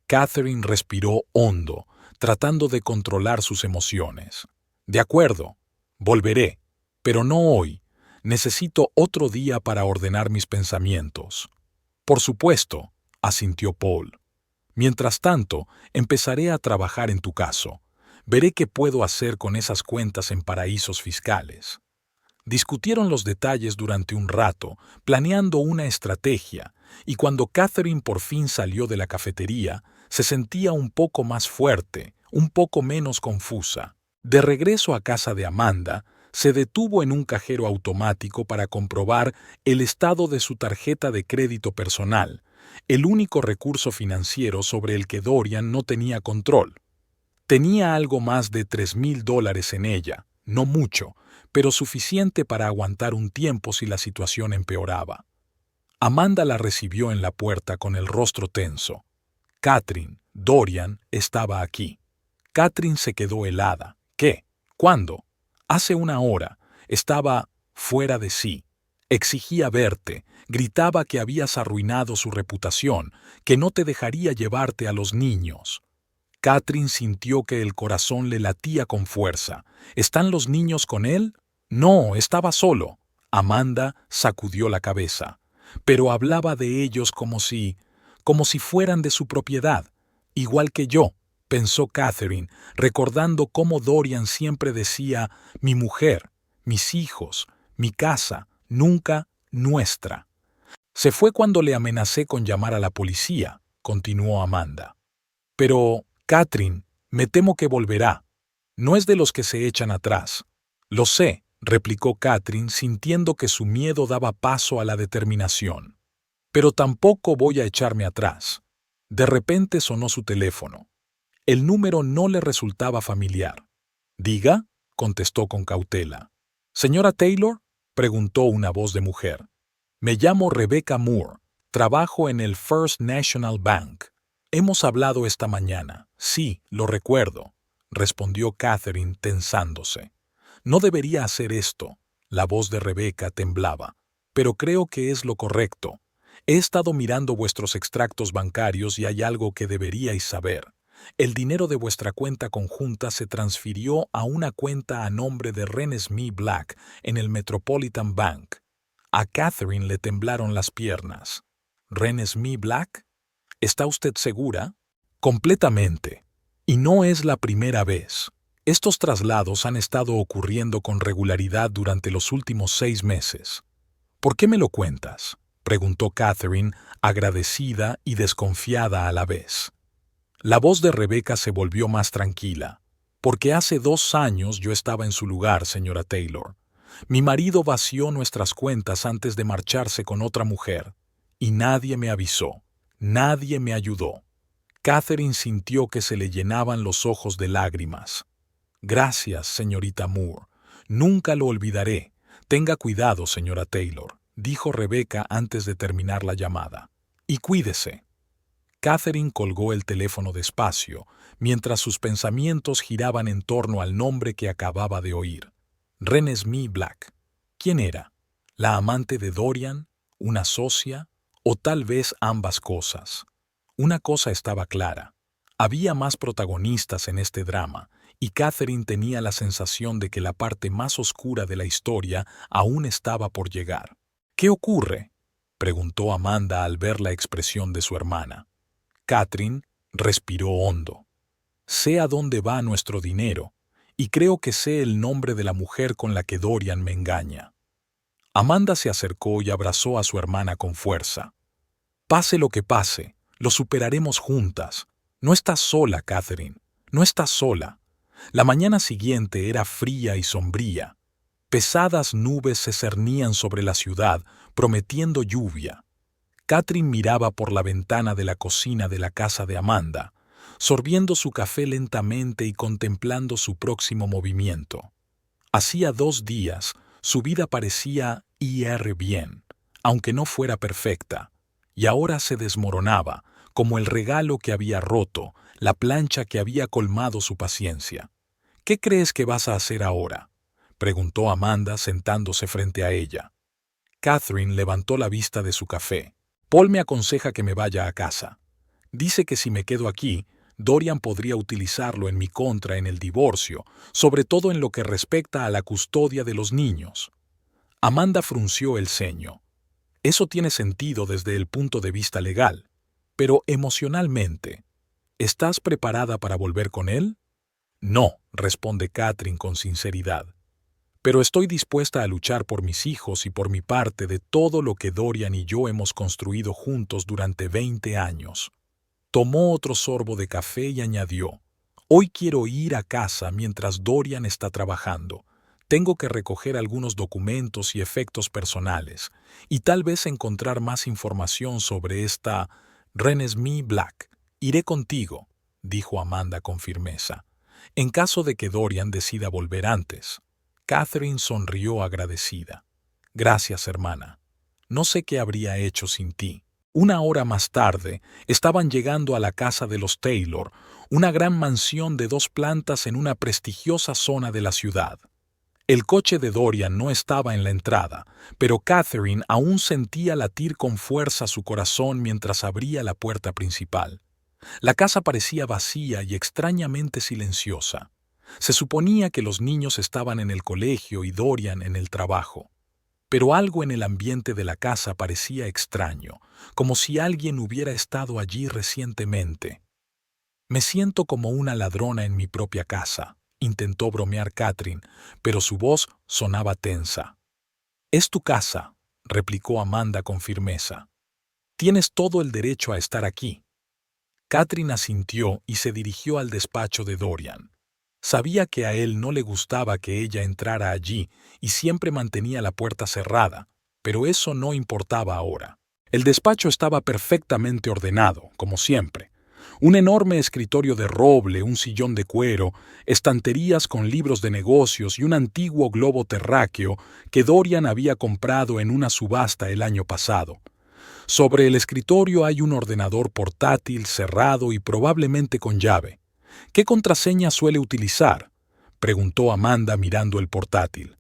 Catherine respiró hondo, tratando de controlar sus emociones. «De acuerdo, volveré. Pero no hoy. Necesito otro día para ordenar mis pensamientos». «Por supuesto», asintió Paul. «Mientras tanto, empezaré a trabajar en tu caso. Veré qué puedo hacer con esas cuentas en paraísos fiscales». Discutieron los detalles durante un rato, planeando una estrategia, y cuando Catherine por fin salió de la cafetería, se sentía un poco más fuerte, un poco menos confusa. De regreso a casa de Amanda, se detuvo en un cajero automático para comprobar el estado de su tarjeta de crédito personal, el único recurso financiero sobre el que Dorian no tenía control. Tenía algo más de $3,000 en ella, no mucho, pero suficiente para aguantar un tiempo si la situación empeoraba. Amanda la recibió en la puerta con el rostro tenso. «Catherine, Dorian estaba aquí». Catherine se quedó helada. «¿Qué? ¿Cuándo?» «Hace una hora. Estaba fuera de sí. Exigía verte, gritaba que habías arruinado su reputación, que no te dejaría llevarte a los niños». Catherine sintió que el corazón le latía con fuerza. «¿Están los niños con él?» «No, estaba solo». Amanda sacudió la cabeza. «Pero hablaba de ellos como si fueran de su propiedad, igual que yo», pensó Catherine, recordando cómo Dorian siempre decía «mi mujer», «mis hijos», «mi casa», nunca «nuestra». «Se fue cuando le amenacé con llamar a la policía», continuó Amanda. «Pero, Catherine, me temo que volverá. No es de los que se echan atrás». «Lo sé», replicó Catherine, sintiendo que su miedo daba paso a la determinación. «Pero tampoco voy a echarme atrás». De repente sonó su teléfono. El número no le resultaba familiar. «Diga», contestó con cautela. «¿Señora Taylor?», preguntó una voz de mujer. «Me llamo Rebecca Moore. Trabajo en el First National Bank. Hemos hablado esta mañana». «Sí, lo recuerdo», respondió Catherine tensándose. «No debería hacer esto». La voz de Rebecca temblaba. «Pero creo que es lo correcto. He estado mirando vuestros extractos bancarios y hay algo que deberíais saber. El dinero de vuestra cuenta conjunta se transfirió a una cuenta a nombre de Renesmee Black en el Metropolitan Bank». A Catherine le temblaron las piernas. «¿Renesmee Black? ¿Está usted segura?» «Completamente. Y no es la primera vez. Estos traslados han estado ocurriendo con regularidad durante los últimos 6 meses. ¿Por qué me lo cuentas?», preguntó Catherine, agradecida y desconfiada a la vez. La voz de Rebecca se volvió más tranquila. «Porque hace 2 años yo estaba en su lugar, señora Taylor. Mi marido vació nuestras cuentas antes de marcharse con otra mujer. Y nadie me avisó. Nadie me ayudó». Catherine sintió que se le llenaban los ojos de lágrimas. «Gracias, señorita Moore. Nunca lo olvidaré. Tenga cuidado, señora Taylor», dijo Rebecca antes de terminar la llamada. «Y cuídese». Catherine colgó el teléfono despacio, mientras sus pensamientos giraban en torno al nombre que acababa de oír. Renesmee Black. ¿Quién era? ¿La amante de Dorian? ¿Una socia? O tal vez ambas cosas. Una cosa estaba clara. Había más protagonistas en este drama, y Catherine tenía la sensación de que la parte más oscura de la historia aún estaba por llegar. ¿Qué ocurre?, preguntó Amanda al ver la expresión de su hermana. Catherine respiró hondo. Sé a dónde va nuestro dinero, y creo que sé el nombre de la mujer con la que Dorian me engaña. Amanda se acercó y abrazó a su hermana con fuerza. Pase lo que pase, lo superaremos juntas. No estás sola, Catherine, no estás sola. La mañana siguiente era fría y sombría. Pesadas nubes se cernían sobre la ciudad, prometiendo lluvia. Catherine miraba por la ventana de la cocina de la casa de Amanda, sorbiendo su café lentamente y contemplando su próximo movimiento. Hacía 2 días, su vida parecía ir bien, aunque no fuera perfecta, y ahora se desmoronaba, como el regalo que había roto, la plancha que había colmado su paciencia. ¿Qué crees que vas a hacer ahora?, preguntó Amanda sentándose frente a ella. Catherine levantó la vista de su café. Paul me aconseja que me vaya a casa. Dice que si me quedo aquí, Dorian podría utilizarlo en mi contra en el divorcio, sobre todo en lo que respecta a la custodia de los niños. Amanda frunció el ceño. Eso tiene sentido desde el punto de vista legal, pero emocionalmente, ¿estás preparada para volver con él? No, responde Catherine con sinceridad. Pero estoy dispuesta a luchar por mis hijos y por mi parte de todo lo que Dorian y yo hemos construido juntos durante 20 años. Tomó otro sorbo de café y añadió, hoy quiero ir a casa mientras Dorian está trabajando. Tengo que recoger algunos documentos y efectos personales, y tal vez encontrar más información sobre esta Renesmee Black. Iré contigo, dijo Amanda con firmeza, en caso de que Dorian decida volver antes. Catherine sonrió agradecida. Gracias, hermana. No sé qué habría hecho sin ti. 1 hora más tarde, estaban llegando a la casa de los Taylor, una gran mansión de 2 plantas en una prestigiosa zona de la ciudad. El coche de Dorian no estaba en la entrada, pero Catherine aún sentía latir con fuerza su corazón mientras abría la puerta principal. La casa parecía vacía y extrañamente silenciosa. Se suponía que los niños estaban en el colegio y Dorian en el trabajo. Pero algo en el ambiente de la casa parecía extraño, como si alguien hubiera estado allí recientemente. Me siento como una ladrona en mi propia casa, intentó bromear Catherine, pero su voz sonaba tensa. Es tu casa, replicó Amanda con firmeza. Tienes todo el derecho a estar aquí. Catherine asintió y se dirigió al despacho de Dorian. Sabía que a él no le gustaba que ella entrara allí y siempre mantenía la puerta cerrada, pero eso no importaba ahora. El despacho estaba perfectamente ordenado, como siempre. Un enorme escritorio de roble, un sillón de cuero, estanterías con libros de negocios y un antiguo globo terráqueo que Dorian había comprado en una subasta el año pasado. Sobre el escritorio hay un ordenador portátil cerrado y probablemente con llave. ¿Qué contraseña suele utilizar?, preguntó Amanda mirando el portátil.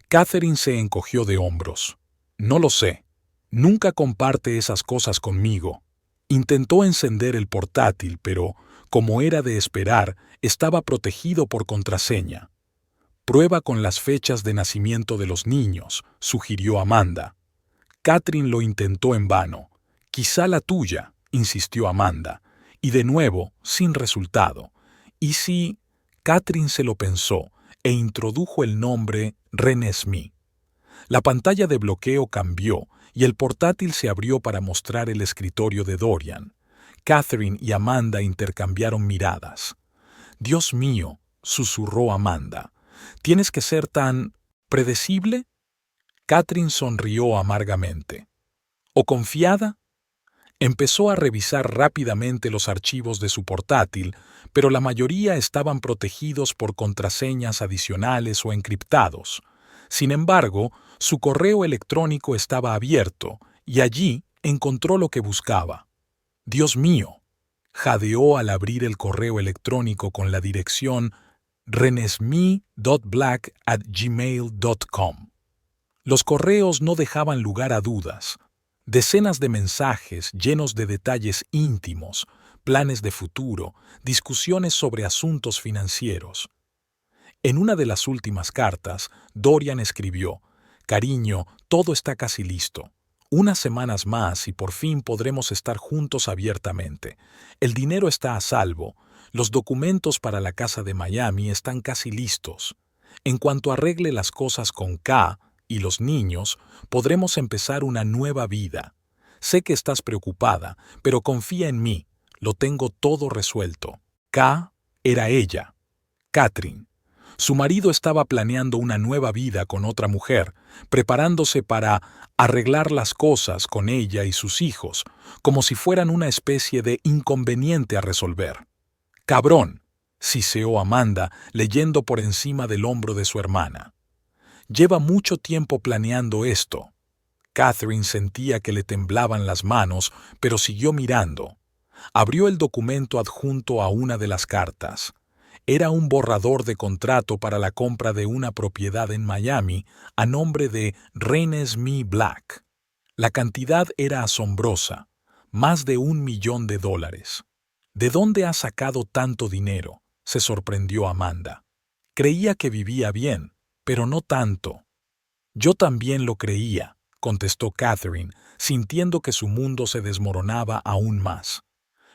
Catherine se encogió de hombros. No lo sé. Nunca comparte esas cosas conmigo. Intentó encender el portátil, pero, como era de esperar, estaba protegido por contraseña. Prueba con las fechas de nacimiento de los niños, sugirió Amanda. Catherine lo intentó en vano. Quizá la tuya, insistió Amanda, y de nuevo, sin resultado. ¿Y si? Catherine se lo pensó e introdujo el nombre Renesmee. La pantalla de bloqueo cambió y el portátil se abrió para mostrar el escritorio de Dorian. Catherine y Amanda intercambiaron miradas. «Dios mío», susurró Amanda, «¿tienes que ser tan predecible?» Catherine sonrió amargamente. «¿O confiada?» Empezó a revisar rápidamente los archivos de su portátil, pero la mayoría estaban protegidos por contraseñas adicionales o encriptados. Sin embargo, su correo electrónico estaba abierto y allí encontró lo que buscaba. «Dios mío», jadeó al abrir el correo electrónico con la dirección renesmee.black@gmail.com. Los correos no dejaban lugar a dudas. Decenas de mensajes llenos de detalles íntimos, planes de futuro, discusiones sobre asuntos financieros. En una de las últimas cartas, Dorian escribió: «Cariño, todo está casi listo. Unas semanas más y por fin podremos estar juntos abiertamente. El dinero está a salvo. Los documentos para la casa de Miami están casi listos. En cuanto arregle las cosas con K y los niños, podremos empezar una nueva vida. Sé que estás preocupada, pero confía en mí. Lo tengo todo resuelto». K era ella, Catherine. Su marido estaba planeando una nueva vida con otra mujer, preparándose para arreglar las cosas con ella y sus hijos, como si fueran una especie de inconveniente a resolver. «Cabrón», siseó Amanda, leyendo por encima del hombro de su hermana. «Lleva mucho tiempo planeando esto». Catherine sentía que le temblaban las manos, pero siguió mirando. Abrió el documento adjunto a una de las cartas. Era un borrador de contrato para la compra de una propiedad en Miami a nombre de Renesmee Black. La cantidad era asombrosa, más de $1 millón. «¿De dónde ha sacado tanto dinero?», se sorprendió Amanda. «Creía que vivía bien, pero no tanto». «Yo también lo creía», contestó Catherine, sintiendo que su mundo se desmoronaba aún más.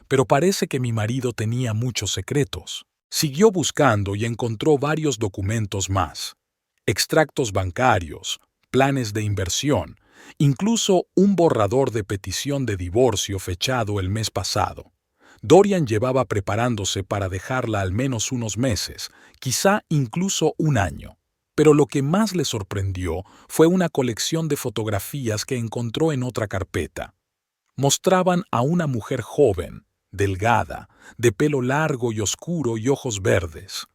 «Pero parece que mi marido tenía muchos secretos». Siguió buscando y encontró varios documentos más. Extractos bancarios, planes de inversión, incluso un borrador de petición de divorcio fechado el mes pasado. Dorian llevaba preparándose para dejarla al menos unos meses, quizá incluso un año. Pero lo que más le sorprendió fue una colección de fotografías que encontró en otra carpeta. Mostraban a una mujer joven, delgada, de pelo largo y oscuro y ojos verdes.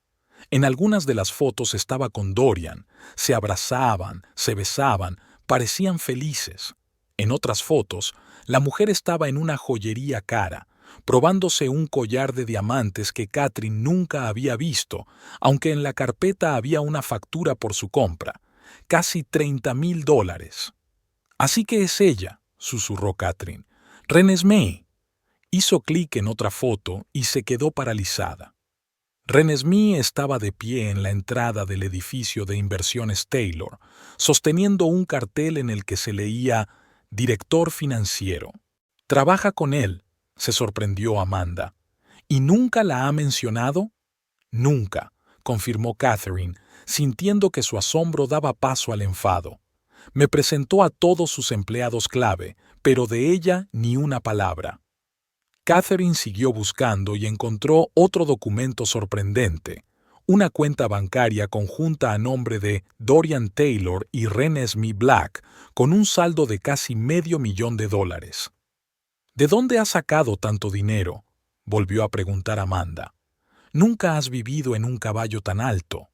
En algunas de las fotos estaba con Dorian, se abrazaban, se besaban, parecían felices. En otras fotos, la mujer estaba en una joyería cara, probándose un collar de diamantes que Catherine nunca había visto, aunque en la carpeta había una factura por su compra, casi $30,000. «Así que es ella», susurró Catherine. «Renesmee». Hizo clic en otra foto y se quedó paralizada. Renesmee estaba de pie en la entrada del edificio de inversiones Taylor, sosteniendo un cartel en el que se leía «Director financiero». «¿Trabaja con él?», se sorprendió Amanda. «¿Y nunca la ha mencionado?». «Nunca», confirmó Catherine, sintiendo que su asombro daba paso al enfado. «Me presentó a todos sus empleados clave, pero de ella ni una palabra». Catherine siguió buscando y encontró otro documento sorprendente, una cuenta bancaria conjunta a nombre de Dorian Taylor y Renesmee Black, con un saldo de casi $500,000. «¿De dónde has sacado tanto dinero?», volvió a preguntar Amanda. «Nunca has vivido en un caballo tan alto».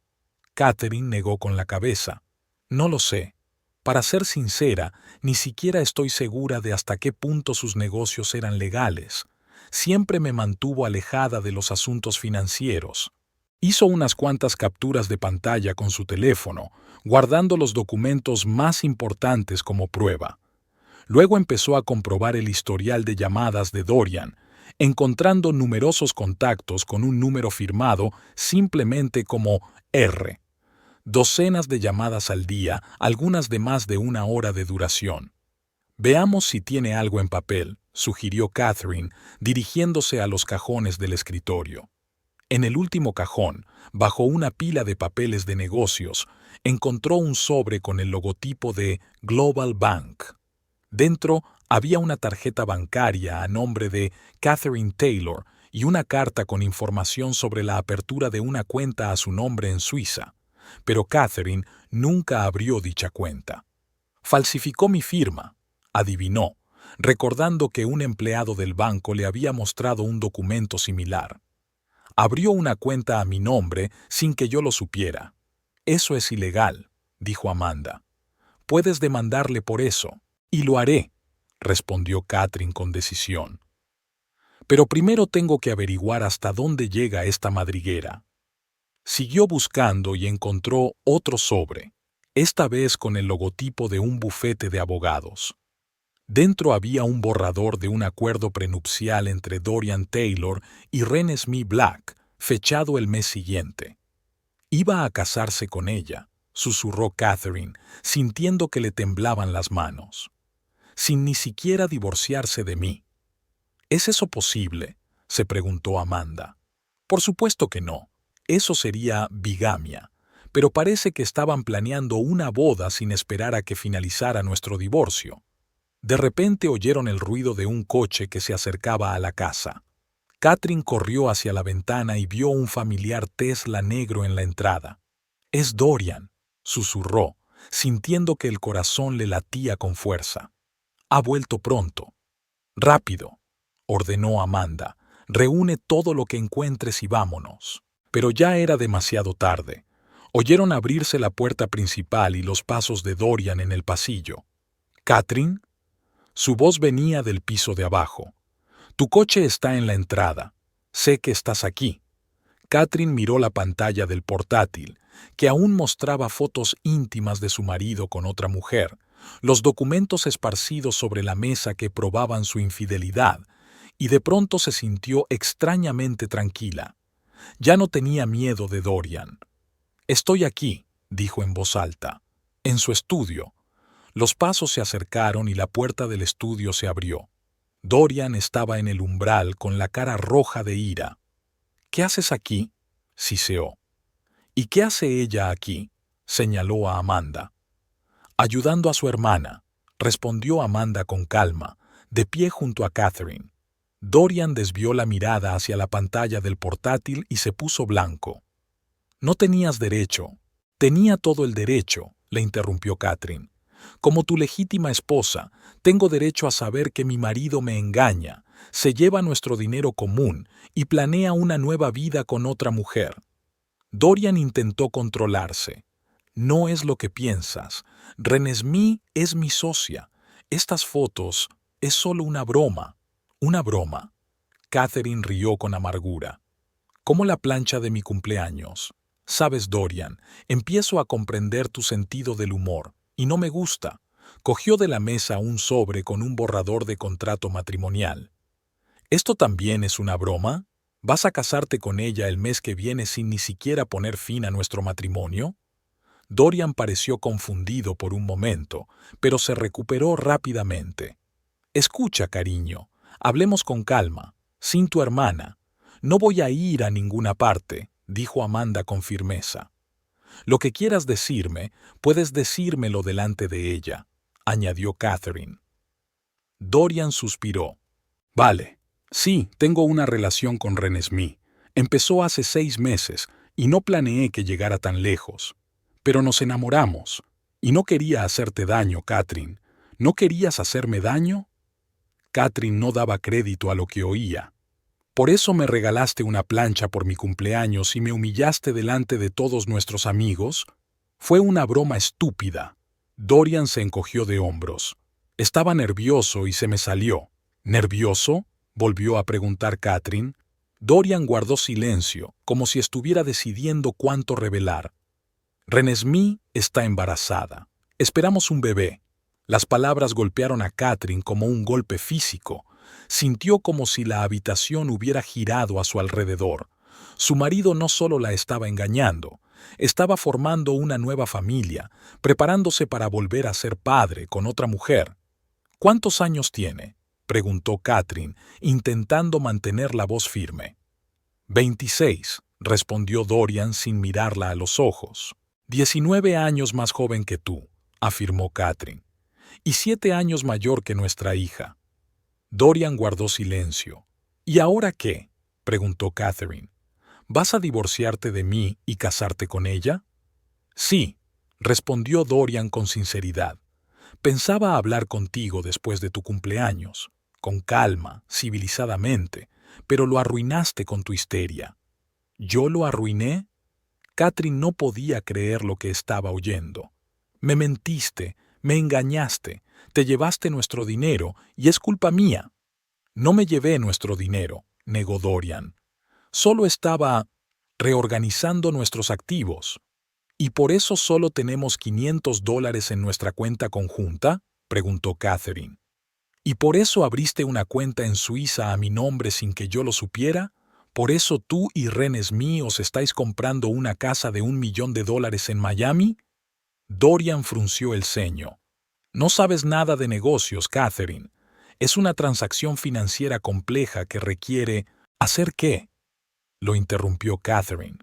Catherine negó con la cabeza. «No lo sé. Para ser sincera, ni siquiera estoy segura de hasta qué punto sus negocios eran legales. Siempre me mantuvo alejada de los asuntos financieros». Hizo unas cuantas capturas de pantalla con su teléfono, guardando los documentos más importantes como prueba. Luego empezó a comprobar el historial de llamadas de Dorian, encontrando numerosos contactos con un número firmado simplemente como R. Docenas de llamadas al día, algunas de más de 1 hora de duración. «Veamos si tiene algo en papel», sugirió Catherine, dirigiéndose a los cajones del escritorio. En el último cajón, bajo una pila de papeles de negocios, encontró un sobre con el logotipo de Global Bank. Dentro había una tarjeta bancaria a nombre de Catherine Taylor y una carta con información sobre la apertura de una cuenta a su nombre en Suiza. Pero Catherine nunca abrió dicha cuenta. «Falsificó mi firma», adivinó, recordando que un empleado del banco le había mostrado un documento similar. «Abrió una cuenta a mi nombre sin que yo lo supiera». «Eso es ilegal», dijo Amanda. «Puedes demandarle por eso». «Y lo haré», respondió Catherine con decisión. «Pero primero tengo que averiguar hasta dónde llega esta madriguera». Siguió buscando y encontró otro sobre, esta vez con el logotipo de un bufete de abogados. Dentro había un borrador de un acuerdo prenupcial entre Dorian Taylor y Renesmee Black, fechado el mes siguiente. Iba a casarse con ella, susurró Catherine, sintiendo que le temblaban las manos. Sin ni siquiera divorciarse de mí. ¿Es eso posible?, se preguntó Amanda. Por supuesto que no. Eso sería bigamia. Pero parece que estaban planeando una boda sin esperar a que finalizara nuestro divorcio. De repente oyeron el ruido de un coche que se acercaba a la casa. Catherine corrió hacia la ventana y vio un familiar Tesla negro en la entrada. «Es Dorian», susurró, sintiendo que el corazón le latía con fuerza. «Ha vuelto pronto». «Rápido», ordenó Amanda. «Reúne todo lo que encuentres y vámonos». Pero ya era demasiado tarde. Oyeron abrirse la puerta principal y los pasos de Dorian en el pasillo. «¿Catherine?» Su voz venía del piso de abajo. «Tu coche está en la entrada. Sé que estás aquí». Catherine miró la pantalla del portátil, que aún mostraba fotos íntimas de su marido con otra mujer, los documentos esparcidos sobre la mesa que probaban su infidelidad, y de pronto se sintió extrañamente tranquila. Ya no tenía miedo de Dorian. «Estoy aquí», dijo en voz alta, «en su estudio». Los pasos se acercaron y la puerta del estudio se abrió. Dorian estaba en el umbral con la cara roja de ira. «¿Qué haces aquí?», siseó. «¿Y qué hace ella aquí?», señaló a Amanda. «Ayudando a su hermana», respondió Amanda con calma, de pie junto a Catherine. Dorian desvió la mirada hacia la pantalla del portátil y se puso blanco. «No tenías derecho». «Tenía todo el derecho», le interrumpió Catherine. «Como tu legítima esposa, tengo derecho a saber que mi marido me engaña, se lleva nuestro dinero común y planea una nueva vida con otra mujer». Dorian intentó controlarse. «No es lo que piensas. Renesmee es mi socia. Estas fotos es solo una broma». «Una broma». Catherine rió con amargura. «Como la plancha de mi cumpleaños. Sabes, Dorian, empiezo a comprender tu sentido del humor, y no me gusta». Cogió de la mesa un sobre con un borrador de contrato matrimonial. «¿Esto también es una broma? ¿Vas a casarte con ella el mes que viene sin ni siquiera poner fin a nuestro matrimonio?» Dorian pareció confundido por un momento, pero se recuperó rápidamente. «Escucha, cariño, hablemos con calma, sin tu hermana. No voy a ir a ninguna parte», dijo Amanda con firmeza. «Lo que quieras decirme, puedes decírmelo delante de ella», añadió Catherine. Dorian suspiró. «Vale, sí, tengo una relación con Renesmee. Empezó hace 6 meses y no planeé que llegara tan lejos. Pero nos enamoramos. Y no quería hacerte daño, Catherine. ¿No querías hacerme daño?» Catherine no daba crédito a lo que oía. «¿Por eso me regalaste una plancha por mi cumpleaños y me humillaste delante de todos nuestros amigos? Fue una broma estúpida». Dorian se encogió de hombros. «Estaba nervioso y se me salió». «¿Nervioso?», volvió a preguntar Catherine. Dorian guardó silencio, como si estuviera decidiendo cuánto revelar. «Renesmee está embarazada. Esperamos un bebé». Las palabras golpearon a Catherine como un golpe físico. Sintió como si la habitación hubiera girado a su alrededor. Su marido no solo la estaba engañando, estaba formando una nueva familia, preparándose para volver a ser padre con otra mujer. «¿Cuántos años tiene?», preguntó Catherine, intentando mantener la voz firme. 26, respondió Dorian sin mirarla a los ojos. 19 años más joven que tú, afirmó Catherine, y 7 años mayor que nuestra hija. Dorian guardó silencio. «¿Y ahora qué?», preguntó Catherine. «¿Vas a divorciarte de mí y casarte con ella?». «Sí», respondió Dorian con sinceridad. «Pensaba hablar contigo después de tu cumpleaños, con calma, civilizadamente, pero lo arruinaste con tu histeria». «¿Yo lo arruiné?». Catherine no podía creer lo que estaba oyendo. «Me mentiste, me engañaste, te llevaste nuestro dinero y es culpa mía». «No me llevé nuestro dinero», negó Dorian. «Solo estaba reorganizando nuestros activos». «¿Y por eso solo tenemos $500 en nuestra cuenta conjunta?», preguntó Catherine. ¿Y por eso abriste una cuenta en Suiza a mi nombre sin que yo lo supiera? ¿Por eso tú y Ren Smith os estáis comprando una casa de $1 millón en Miami? Dorian frunció el ceño. No sabes nada de negocios, Catherine. Es una transacción financiera compleja que requiere... ¿Hacer qué? Lo interrumpió Catherine.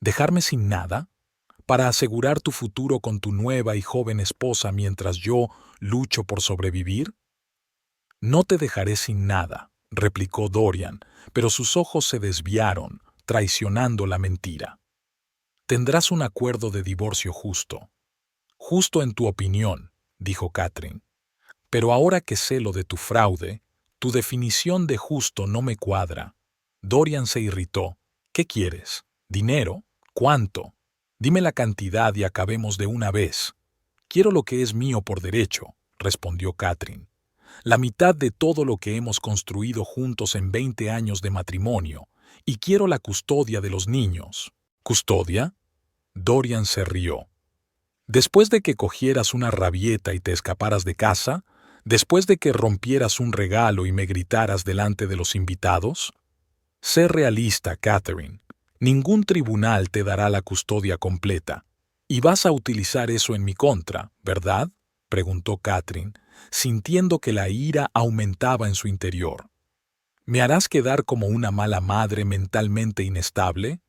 ¿Dejarme sin nada? ¿Para asegurar tu futuro con tu nueva y joven esposa mientras yo lucho por sobrevivir? No te dejaré sin nada, replicó Dorian, pero sus ojos se desviaron, traicionando la mentira. Tendrás un acuerdo de divorcio justo. Justo en tu opinión, dijo Catherine. Pero ahora que sé lo de tu fraude, tu definición de justo no me cuadra. Dorian se irritó. ¿Qué quieres? ¿Dinero? ¿Cuánto? Dime la cantidad y acabemos de una vez. Quiero lo que es mío por derecho, respondió Catherine. La mitad de todo lo que hemos construido juntos en 20 años de matrimonio, y quiero la custodia de los niños. ¿Custodia? Dorian se rió. Después de que cogieras una rabieta y te escaparas de casa, después de que rompieras un regalo y me gritaras delante de los invitados. Sé realista, Catherine. Ningún tribunal te dará la custodia completa. Y vas a utilizar eso en mi contra, ¿verdad? Preguntó Catherine, sintiendo que la ira aumentaba en su interior. ¿Me harás quedar como una mala madre mentalmente inestable?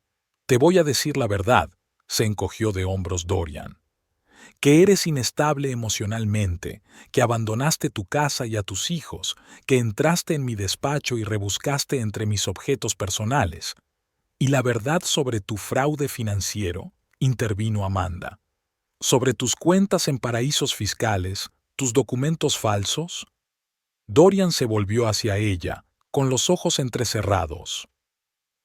Te voy a decir la verdad, se encogió de hombros Dorian. Que eres inestable emocionalmente, que abandonaste tu casa y a tus hijos, que entraste en mi despacho y rebuscaste entre mis objetos personales. ¿Y la verdad sobre tu fraude financiero? Intervino Amanda. ¿Sobre tus cuentas en paraísos fiscales, tus documentos falsos? Dorian se volvió hacia ella, con los ojos entrecerrados.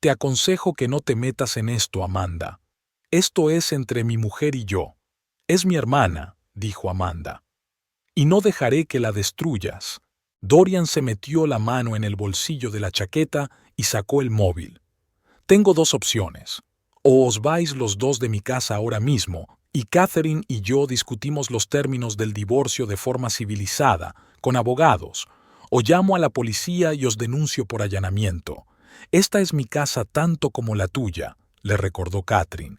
Te aconsejo que no te metas en esto, Amanda. Esto es entre mi mujer y yo. Es mi hermana, dijo Amanda. Y no dejaré que la destruyas. Dorian se metió la mano en el bolsillo de la chaqueta y sacó el móvil. Tengo dos opciones. O os vais los dos de mi casa ahora mismo, y Catherine y yo discutimos los términos del divorcio de forma civilizada, con abogados, o llamo a la policía y os denuncio por allanamiento. Esta es mi casa tanto como la tuya, le recordó Catherine.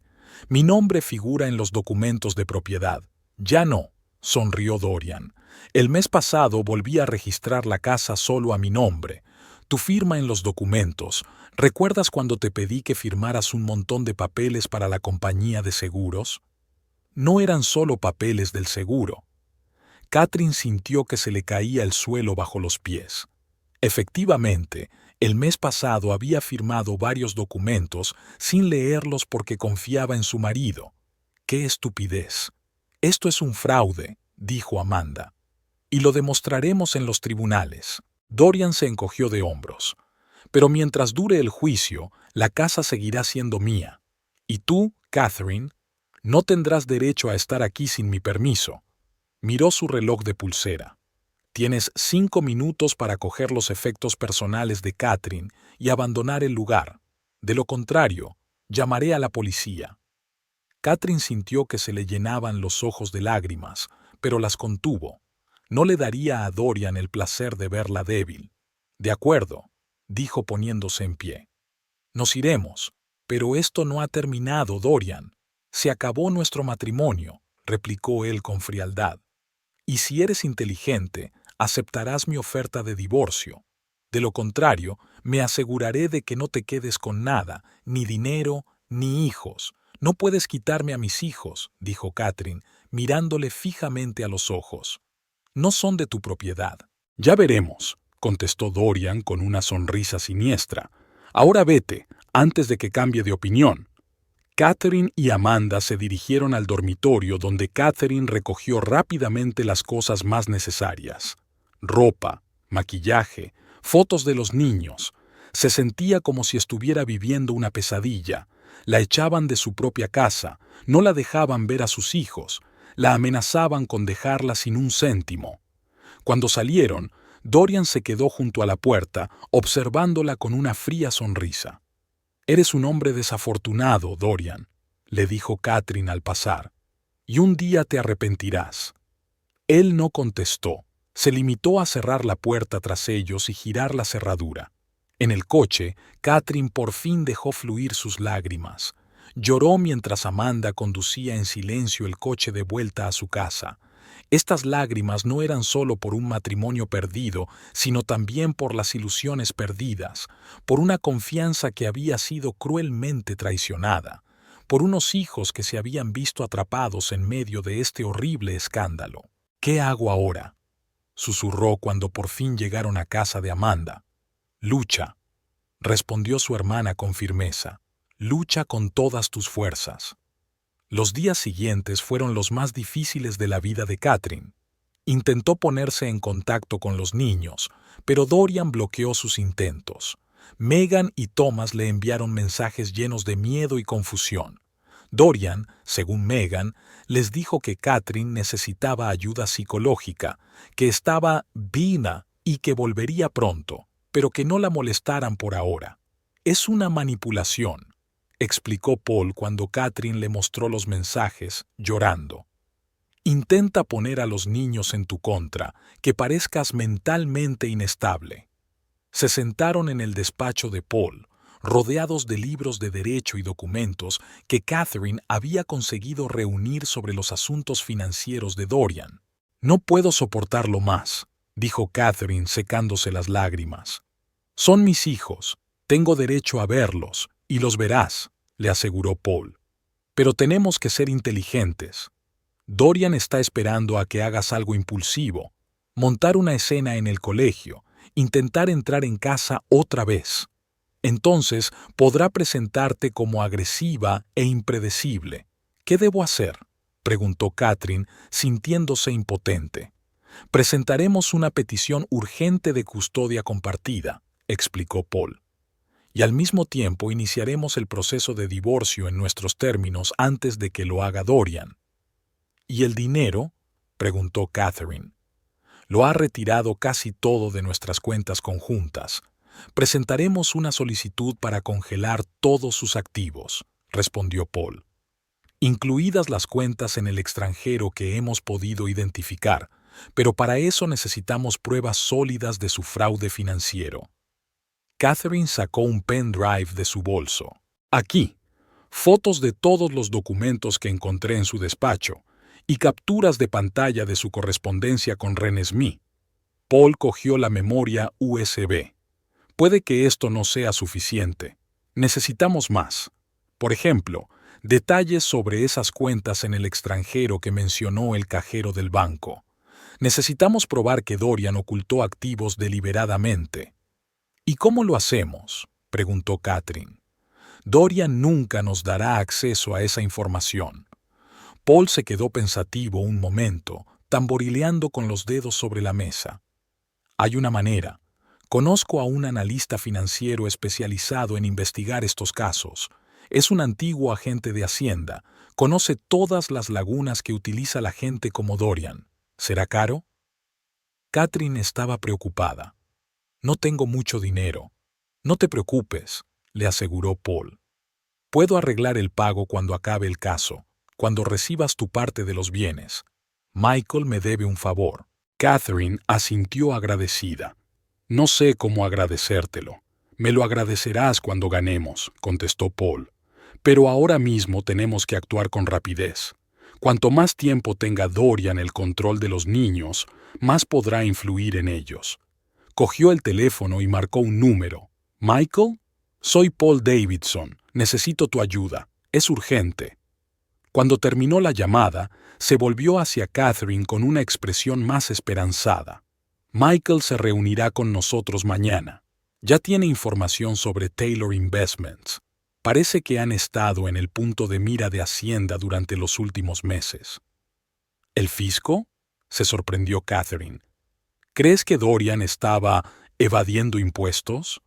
Mi nombre figura en los documentos de propiedad. Ya no, sonrió Dorian. El mes pasado volví a registrar la casa solo a mi nombre. Tu firma en los documentos. ¿Recuerdas cuando te pedí que firmaras un montón de papeles para la compañía de seguros? No eran solo papeles del seguro. Catherine sintió que se le caía el suelo bajo los pies. Efectivamente, el mes pasado había firmado varios documentos sin leerlos porque confiaba en su marido. ¡Qué estupidez! Esto es un fraude, dijo Amanda. Y lo demostraremos en los tribunales. Dorian se encogió de hombros. Pero mientras dure el juicio, la casa seguirá siendo mía. Y tú, Catherine, no tendrás derecho a estar aquí sin mi permiso. Miró su reloj de pulsera. Tienes 5 minutos para coger los efectos personales de Catherine y abandonar el lugar. De lo contrario, llamaré a la policía. Catherine sintió que se le llenaban los ojos de lágrimas, pero las contuvo. No le daría a Dorian el placer de verla débil. De acuerdo, dijo poniéndose en pie. Nos iremos, pero esto no ha terminado, Dorian. Se acabó nuestro matrimonio, replicó él con frialdad. Y si eres inteligente, aceptarás mi oferta de divorcio. De lo contrario, me aseguraré de que no te quedes con nada, ni dinero, ni hijos. No puedes quitarme a mis hijos, dijo Catherine, mirándole fijamente a los ojos. No son de tu propiedad. Ya veremos, contestó Dorian con una sonrisa siniestra. Ahora vete, antes de que cambie de opinión. Catherine y Amanda se dirigieron al dormitorio donde Catherine recogió rápidamente las cosas más necesarias. Ropa, maquillaje, fotos de los niños. Se sentía como si estuviera viviendo una pesadilla. La echaban de su propia casa, no la dejaban ver a sus hijos, la amenazaban con dejarla sin un céntimo. Cuando salieron, Dorian se quedó junto a la puerta, observándola con una fría sonrisa. «Eres un hombre desafortunado, Dorian», le dijo Catherine al pasar, «y un día te arrepentirás». Él no contestó. Se limitó a cerrar la puerta tras ellos y girar la cerradura. En el coche, Catherine por fin dejó fluir sus lágrimas. Lloró mientras Amanda conducía en silencio el coche de vuelta a su casa. Estas lágrimas no eran solo por un matrimonio perdido, sino también por las ilusiones perdidas, por una confianza que había sido cruelmente traicionada, por unos hijos que se habían visto atrapados en medio de este horrible escándalo. ¿Qué hago ahora?, susurró cuando por fin llegaron a casa de Amanda. Lucha, respondió su hermana con firmeza. Lucha con todas tus fuerzas. Los días siguientes fueron los más difíciles de la vida de Catherine. Intentó ponerse en contacto con los niños, pero Dorian bloqueó sus intentos. Megan y Thomas le enviaron mensajes llenos de miedo y confusión. Dorian, según Megan, les dijo que Catherine necesitaba ayuda psicológica, que estaba bien y que volvería pronto, pero que no la molestaran por ahora. Es una manipulación, explicó Paul cuando Catherine le mostró los mensajes, llorando. Intenta poner a los niños en tu contra, que parezcas mentalmente inestable. Se sentaron en el despacho de Paul, rodeados de libros de derecho y documentos que Catherine había conseguido reunir sobre los asuntos financieros de Dorian. No puedo soportarlo más, dijo Catherine secándose las lágrimas. Son mis hijos, tengo derecho a verlos, y los verás, le aseguró Paul. Pero tenemos que ser inteligentes. Dorian está esperando a que hagas algo impulsivo, montar una escena en el colegio, intentar entrar en casa otra vez. Entonces podrá presentarte como agresiva e impredecible. ¿Qué debo hacer?, preguntó Catherine, sintiéndose impotente. Presentaremos una petición urgente de custodia compartida, explicó Paul. Y al mismo tiempo iniciaremos el proceso de divorcio en nuestros términos antes de que lo haga Dorian. ¿Y el dinero?, preguntó Catherine. Lo ha retirado casi todo de nuestras cuentas conjuntas. Presentaremos una solicitud para congelar todos sus activos, respondió Paul, incluidas las cuentas en el extranjero que hemos podido identificar, pero para eso necesitamos pruebas sólidas de su fraude financiero. Catherine sacó un pendrive de su bolso. Aquí, fotos de todos los documentos que encontré en su despacho y capturas de pantalla de su correspondencia con René Smith. Paul cogió la memoria USB. Puede que esto no sea suficiente. Necesitamos más. Por ejemplo, detalles sobre esas cuentas en el extranjero que mencionó el cajero del banco. Necesitamos probar que Dorian ocultó activos deliberadamente. ¿Y cómo lo hacemos?, preguntó Catherine. Dorian nunca nos dará acceso a esa información. Paul se quedó pensativo un momento, tamborileando con los dedos sobre la mesa. Hay una manera. Conozco a un analista financiero especializado en investigar estos casos. Es un antiguo agente de Hacienda. Conoce todas las lagunas que utiliza la gente como Dorian. ¿Será caro? Catherine estaba preocupada. No tengo mucho dinero. No te preocupes, le aseguró Paul. Puedo arreglar el pago cuando acabe el caso, cuando recibas tu parte de los bienes. Michael me debe un favor. Catherine asintió agradecida. No sé cómo agradecértelo. Me lo agradecerás cuando ganemos, contestó Paul. Pero ahora mismo tenemos que actuar con rapidez. Cuanto más tiempo tenga Dorian el control de los niños, más podrá influir en ellos. Cogió el teléfono y marcó un número. ¿Michael? Soy Paul Davidson. Necesito tu ayuda. Es urgente. Cuando terminó la llamada, se volvió hacia Catherine con una expresión más esperanzada. Michael se reunirá con nosotros mañana. Ya tiene información sobre Taylor Investments. Parece que han estado en el punto de mira de Hacienda durante los últimos meses. ¿El fisco?, se sorprendió Catherine. ¿Crees que Dorian estaba evadiendo impuestos?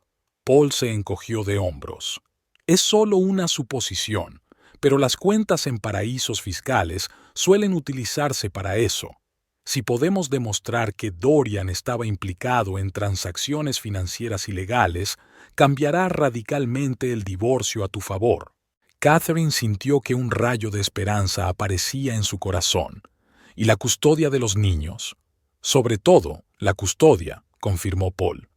Paul se encogió de hombros. Es solo una suposición, pero las cuentas en paraísos fiscales suelen utilizarse para eso. Si podemos demostrar que Dorian estaba implicado en transacciones financieras ilegales, cambiará radicalmente el divorcio a tu favor. Catherine sintió que un rayo de esperanza aparecía en su corazón. ¿Y la custodia de los niños? Sobre todo, la custodia, confirmó Paul.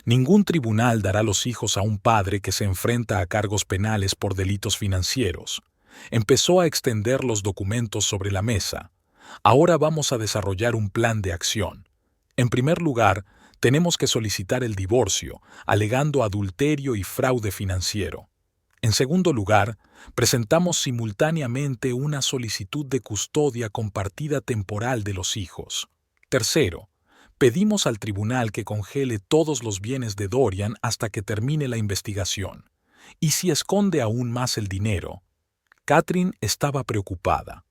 Ningún tribunal dará los hijos a un padre que se enfrenta a cargos penales por delitos financieros. Empezó a extender los documentos sobre la mesa. Ahora vamos a desarrollar un plan de acción. En primer lugar, tenemos que solicitar el divorcio, alegando adulterio y fraude financiero. En segundo lugar, presentamos simultáneamente una solicitud de custodia compartida temporal de los hijos. Tercero, pedimos al tribunal que congele todos los bienes de Dorian hasta que termine la investigación. Y si esconde aún más el dinero, Catherine estaba preocupada.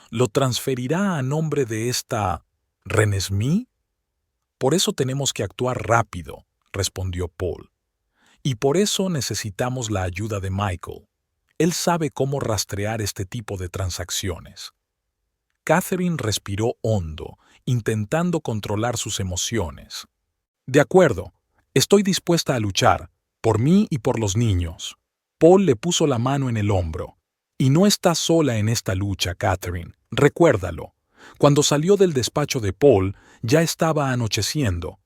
¿Lo transferirá a nombre de esta Renesmee? Por eso tenemos que actuar rápido, respondió Paul. Y por eso necesitamos la ayuda de Michael. Él sabe cómo rastrear este tipo de transacciones. Catherine respiró hondo, intentando controlar sus emociones. De acuerdo, estoy dispuesta a luchar, por mí y por los niños. Paul le puso la mano en el hombro. Y no estás sola en esta lucha, Catherine. Recuérdalo. Cuando salió del despacho de Paul, ya estaba anocheciendo.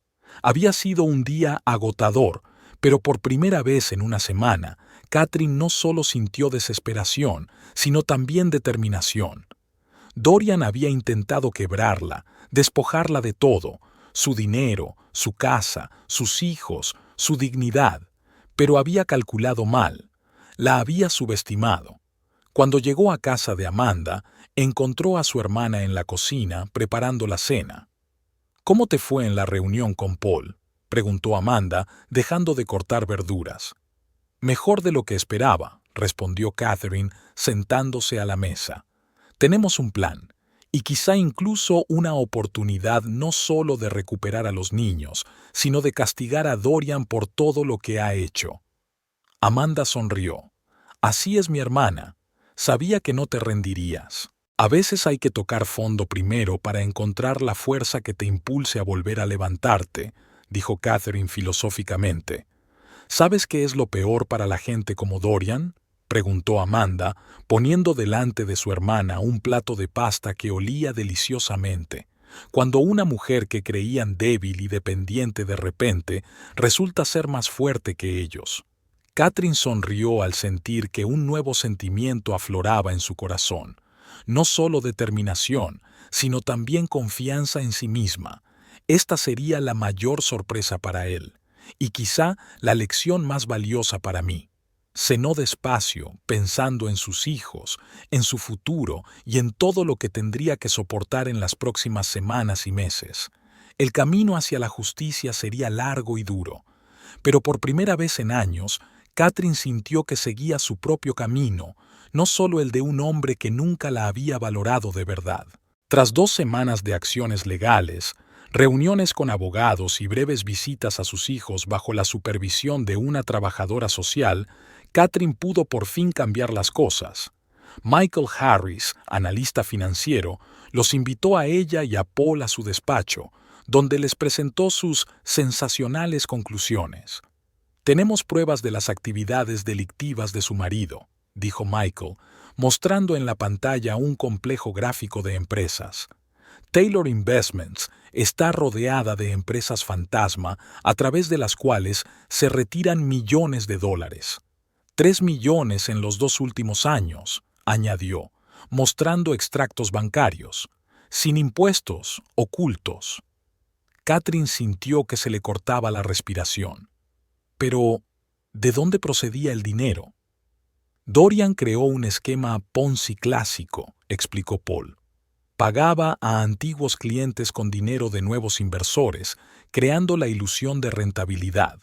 Había sido un día agotador, pero por primera vez en una semana, Catherine no solo sintió desesperación, sino también determinación. Dorian había intentado quebrarla, despojarla de todo, su dinero, su casa, sus hijos, su dignidad, pero había calculado mal, la había subestimado. Cuando llegó a casa de Amanda, encontró a su hermana en la cocina preparando la cena. ¿Cómo te fue en la reunión con Paul?, preguntó Amanda, dejando de cortar verduras. Mejor de lo que esperaba, respondió Catherine, sentándose a la mesa. Tenemos un plan, y quizá incluso una oportunidad no solo de recuperar a los niños, sino de castigar a Dorian por todo lo que ha hecho. Amanda sonrió. Así es mi hermana. Sabía que no te rendirías. A veces hay que tocar fondo primero para encontrar la fuerza que te impulse a volver a levantarte, dijo Catherine filosóficamente. ¿Sabes qué es lo peor para la gente como Dorian?, preguntó Amanda, poniendo delante de su hermana un plato de pasta que olía deliciosamente. Cuando una mujer que creían débil y dependiente de repente resulta ser más fuerte que ellos. Catherine sonrió al sentir que un nuevo sentimiento afloraba en su corazón. No solo determinación, sino también confianza en sí misma. Esta sería la mayor sorpresa para él, y quizá la lección más valiosa para mí. Cenó despacio, pensando en sus hijos, en su futuro y en todo lo que tendría que soportar en las próximas semanas y meses. El camino hacia la justicia sería largo y duro, pero por primera vez en años, Catherine sintió que seguía su propio camino, no solo el de un hombre que nunca la había valorado de verdad. Tras 2 semanas de acciones legales, reuniones con abogados y breves visitas a sus hijos bajo la supervisión de una trabajadora social, Catherine pudo por fin cambiar las cosas. Michael Harris, analista financiero, los invitó a ella y a Paul a su despacho, donde les presentó sus sensacionales conclusiones. «Tenemos pruebas de las actividades delictivas de su marido», dijo Michael, mostrando en la pantalla un complejo gráfico de empresas. Taylor Investments está rodeada de empresas fantasma a través de las cuales se retiran millones de dólares. 3 millones en los 2 últimos años, añadió, mostrando extractos bancarios, sin impuestos, ocultos. Catherine sintió que se le cortaba la respiración. Pero, ¿de dónde procedía el dinero? Dorian creó un esquema Ponzi clásico, explicó Paul. Pagaba a antiguos clientes con dinero de nuevos inversores, creando la ilusión de rentabilidad.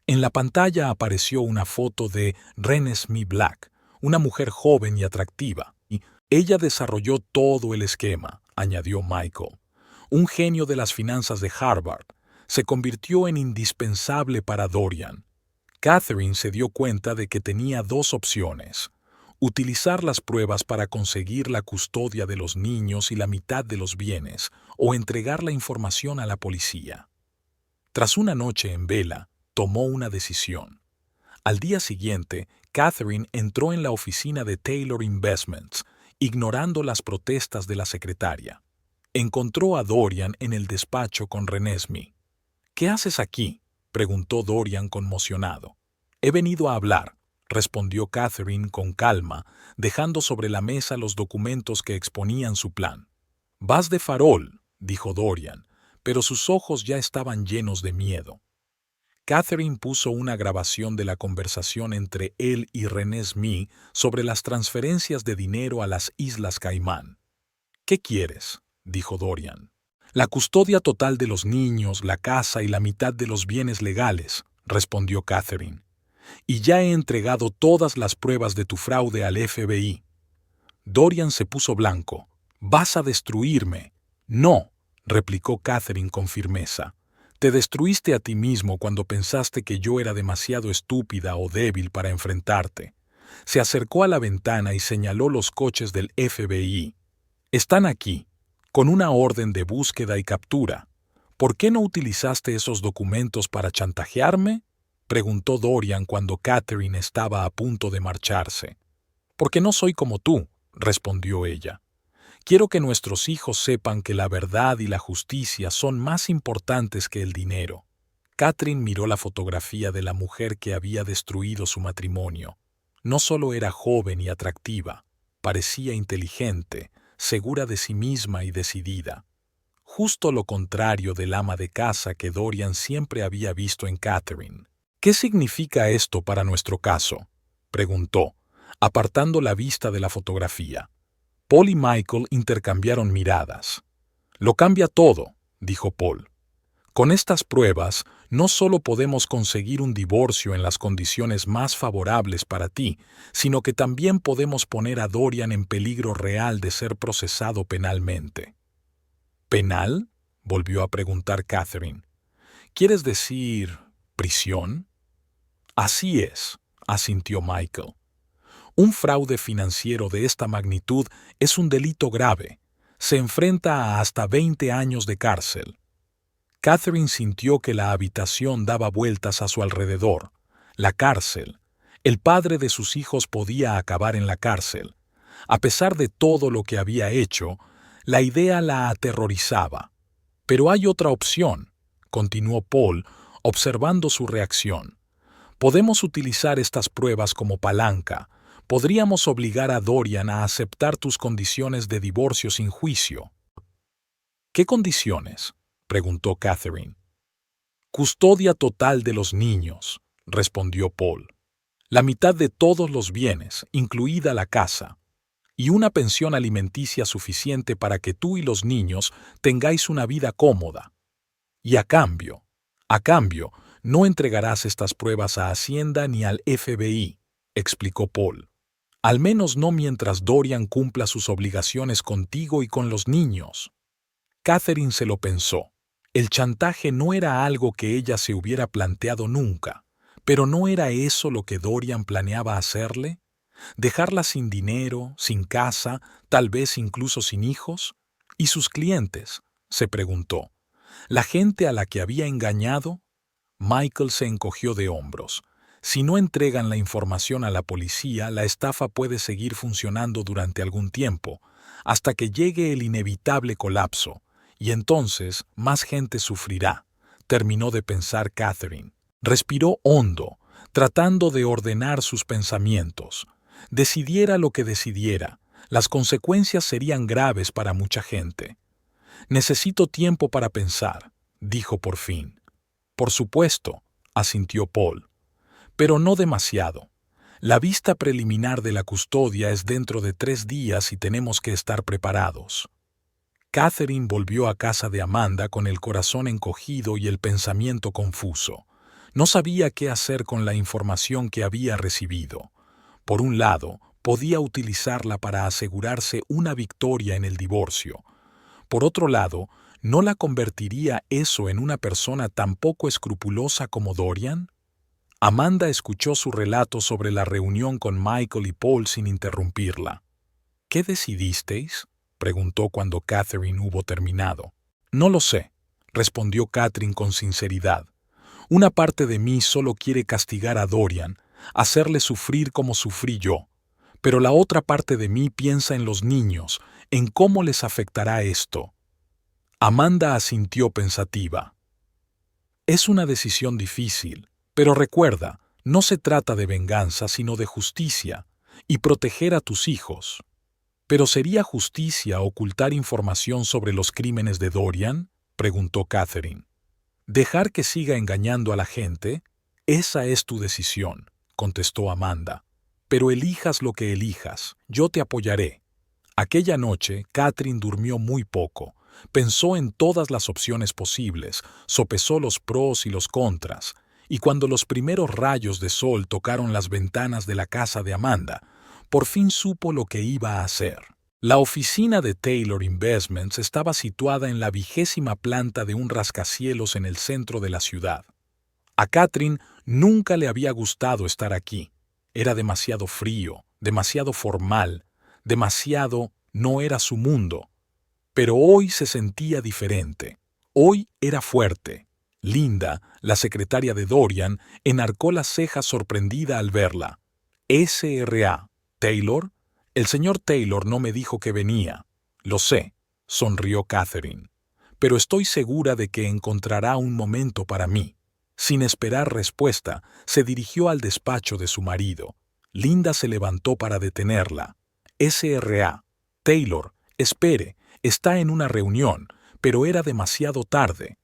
En la pantalla apareció una foto de Renesmee Black, una mujer joven y atractiva, y ella desarrolló todo el esquema, añadió Michael. Un genio de las finanzas de Harvard, se convirtió en indispensable para Dorian. Catherine se dio cuenta de que tenía 2 opciones: utilizar las pruebas para conseguir la custodia de los niños y la mitad de los bienes, o entregar la información a la policía. Tras una noche en vela, tomó una decisión. Al día siguiente, Catherine entró en la oficina de Taylor Investments, ignorando las protestas de la secretaria. Encontró a Dorian en el despacho con Renesmee. «¿Qué haces aquí?», preguntó Dorian conmocionado. «He venido a hablar», respondió Catherine con calma, dejando sobre la mesa los documentos que exponían su plan. «Vas de farol», dijo Dorian, pero sus ojos ya estaban llenos de miedo. Catherine puso una grabación de la conversación entre él y Renesmee sobre las transferencias de dinero a las Islas Caimán. «¿Qué quieres?», dijo Dorian. «La custodia total de los niños, la casa y la mitad de los bienes legales», respondió Catherine. «Y ya he entregado todas las pruebas de tu fraude al FBI». Dorian se puso blanco. «¿Vas a destruirme?». «No», replicó Catherine con firmeza. «Te destruiste a ti mismo cuando pensaste que yo era demasiado estúpida o débil para enfrentarte». Se acercó a la ventana y señaló los coches del FBI. «Están aquí, con una orden de búsqueda y captura. ¿Por qué no utilizaste esos documentos para chantajearme?», preguntó Dorian cuando Catherine estaba a punto de marcharse. «Porque no soy como tú», respondió ella. «Quiero que nuestros hijos sepan que la verdad y la justicia son más importantes que el dinero». Catherine miró la fotografía de la mujer que había destruido su matrimonio. No solo era joven y atractiva, parecía inteligente, segura de sí misma y decidida. Justo lo contrario del ama de casa que Dorian siempre había visto en Catherine. «¿Qué significa esto para nuestro caso?», preguntó, apartando la vista de la fotografía. Paul y Michael intercambiaron miradas. «Lo cambia todo», dijo Paul. «Con estas pruebas, no solo podemos conseguir un divorcio en las condiciones más favorables para ti, sino que también podemos poner a Dorian en peligro real de ser procesado penalmente». «¿Penal?», volvió a preguntar Catherine. «¿Quieres decir prisión?». «Así es», asintió Michael. «Un fraude financiero de esta magnitud es un delito grave. Se enfrenta a hasta 20 años de cárcel». Catherine sintió que la habitación daba vueltas a su alrededor. La cárcel. El padre de sus hijos podía acabar en la cárcel. A pesar de todo lo que había hecho, la idea la aterrorizaba. «Pero hay otra opción», continuó Paul, observando su reacción. «Podemos utilizar estas pruebas como palanca. Podríamos obligar a Dorian a aceptar tus condiciones de divorcio sin juicio». «¿Qué condiciones?», preguntó Catherine. «Custodia total de los niños», respondió Paul. «La mitad de todos los bienes, incluida la casa. Y una pensión alimenticia suficiente para que tú y los niños tengáis una vida cómoda. Y a cambio, no entregarás estas pruebas a Hacienda ni al FBI», explicó Paul. «Al menos no mientras Dorian cumpla sus obligaciones contigo y con los niños». Catherine se lo pensó. El chantaje no era algo que ella se hubiera planteado nunca, pero ¿no era eso lo que Dorian planeaba hacerle? ¿Dejarla sin dinero, sin casa, tal vez incluso sin hijos? ¿Y sus clientes?, se preguntó. ¿La gente a la que había engañado? Michael se encogió de hombros. Si no entregan la información a la policía, la estafa puede seguir funcionando durante algún tiempo, hasta que llegue el inevitable colapso. Y entonces más gente sufrirá, terminó de pensar Catherine. Respiró hondo, tratando de ordenar sus pensamientos. Decidiera lo que decidiera, las consecuencias serían graves para mucha gente. «Necesito tiempo para pensar», dijo por fin. «Por supuesto», asintió Paul. «Pero no demasiado. La vista preliminar de la custodia es dentro de 3 días y tenemos que estar preparados». Catherine volvió a casa de Amanda con el corazón encogido y el pensamiento confuso. No sabía qué hacer con la información que había recibido. Por un lado, podía utilizarla para asegurarse una victoria en el divorcio. Por otro lado, ¿no la convertiría eso en una persona tan poco escrupulosa como Dorian? Amanda escuchó su relato sobre la reunión con Michael y Paul sin interrumpirla. «¿Qué decidisteis?», preguntó cuando Catherine hubo terminado. «No lo sé», respondió Catherine con sinceridad. «Una parte de mí solo quiere castigar a Dorian, hacerle sufrir como sufrí yo. Pero la otra parte de mí piensa en los niños, en cómo les afectará esto. Amanda asintió pensativa. Es una decisión difícil, pero recuerda, no se trata de venganza, sino de justicia, y proteger a tus hijos. ¿Pero sería justicia ocultar información sobre los crímenes de Dorian?, preguntó Catherine. ¿Dejar que siga engañando a la gente? Esa es tu decisión, contestó Amanda. Pero elijas lo que elijas, yo te apoyaré. Aquella noche, Catherine durmió muy poco. Pensó en todas las opciones posibles, sopesó los pros y los contras, y cuando los primeros rayos de sol tocaron las ventanas de la casa de Amanda, por fin supo lo que iba a hacer. La oficina de Taylor Investments estaba situada en la 20ª planta de un rascacielos en el centro de la ciudad. A Catherine nunca le había gustado estar aquí. Era demasiado frío, demasiado formal, demasiado no era su mundo. Pero hoy se sentía diferente. Hoy era fuerte. Linda, la secretaria de Dorian, enarcó las cejas sorprendida al verla. «S.R.A. ¿Taylor? El señor Taylor no me dijo que venía». «Lo sé», sonrió Catherine. «Pero estoy segura de que encontrará un momento para mí». Sin esperar respuesta, se dirigió al despacho de su marido. Linda se levantó para detenerla. «S.R.A. Taylor, espere, está en una reunión», pero era demasiado tarde.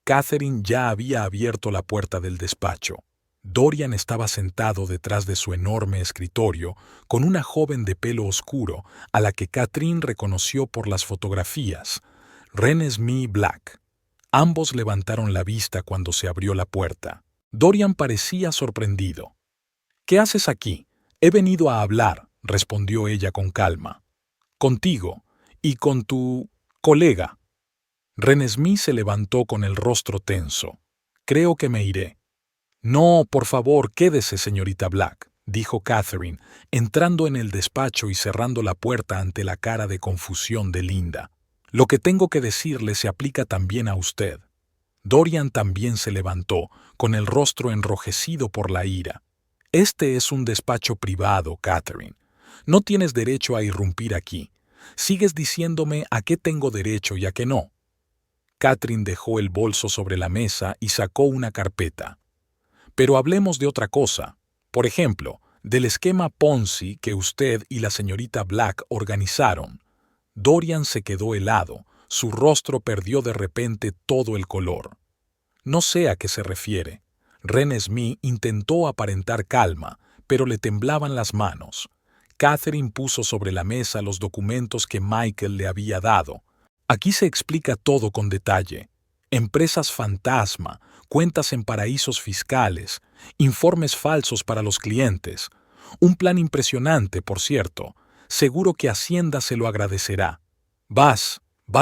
Catherine ya había abierto la puerta del despacho. Dorian estaba sentado detrás de su enorme escritorio con una joven de pelo oscuro a la que Catherine reconoció por las fotografías, Renesmee Black. Ambos levantaron la vista cuando se abrió la puerta. Dorian parecía sorprendido. «¿Qué haces aquí?» «He venido a hablar», respondió ella con calma. «Contigo y con tu colega». Renesmee se levantó con el rostro tenso. «Creo que me iré». «No, por favor, quédese, señorita Black», dijo Catherine, entrando en el despacho y cerrando la puerta ante la cara de confusión de Linda. «Lo que tengo que decirle se aplica también a usted». Dorian también se levantó, con el rostro enrojecido por la ira. «Este es un despacho privado, Catherine. No tienes derecho a irrumpir aquí. Sigues diciéndome a qué tengo derecho y a qué no». Catherine dejó el bolso sobre la mesa y sacó una carpeta. «Pero hablemos de otra cosa. Por ejemplo, del esquema Ponzi que usted y la señorita Black organizaron». Dorian se quedó helado. Su rostro perdió de repente todo el color. «No sé a qué se refiere». Renesmee intentó aparentar calma, pero le temblaban las manos. Catherine puso sobre la mesa los documentos que Michael le había dado. «Aquí se explica todo con detalle. Empresas fantasma, cuentas en paraísos fiscales, informes falsos para los clientes. Un plan impresionante, por cierto. Seguro que Hacienda se lo agradecerá». Vas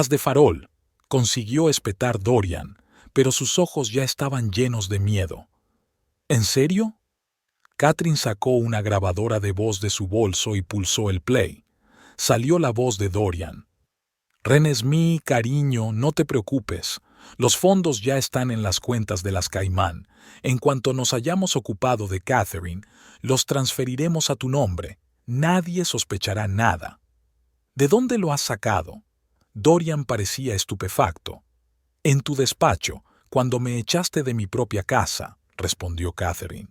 de farol», consiguió espetar Dorian, pero sus ojos ya estaban llenos de miedo. «¿En serio?» Catherine sacó una grabadora de voz de su bolso y pulsó el play. Salió la voz de Dorian. «Renesmee, cariño, no te preocupes. Los fondos ya están en las cuentas de las Caimán. En cuanto nos hayamos ocupado de Catherine, los transferiremos a tu nombre. Nadie sospechará nada». «¿De dónde lo has sacado?» Dorian parecía estupefacto. «En tu despacho, cuando me echaste de mi propia casa», respondió Catherine.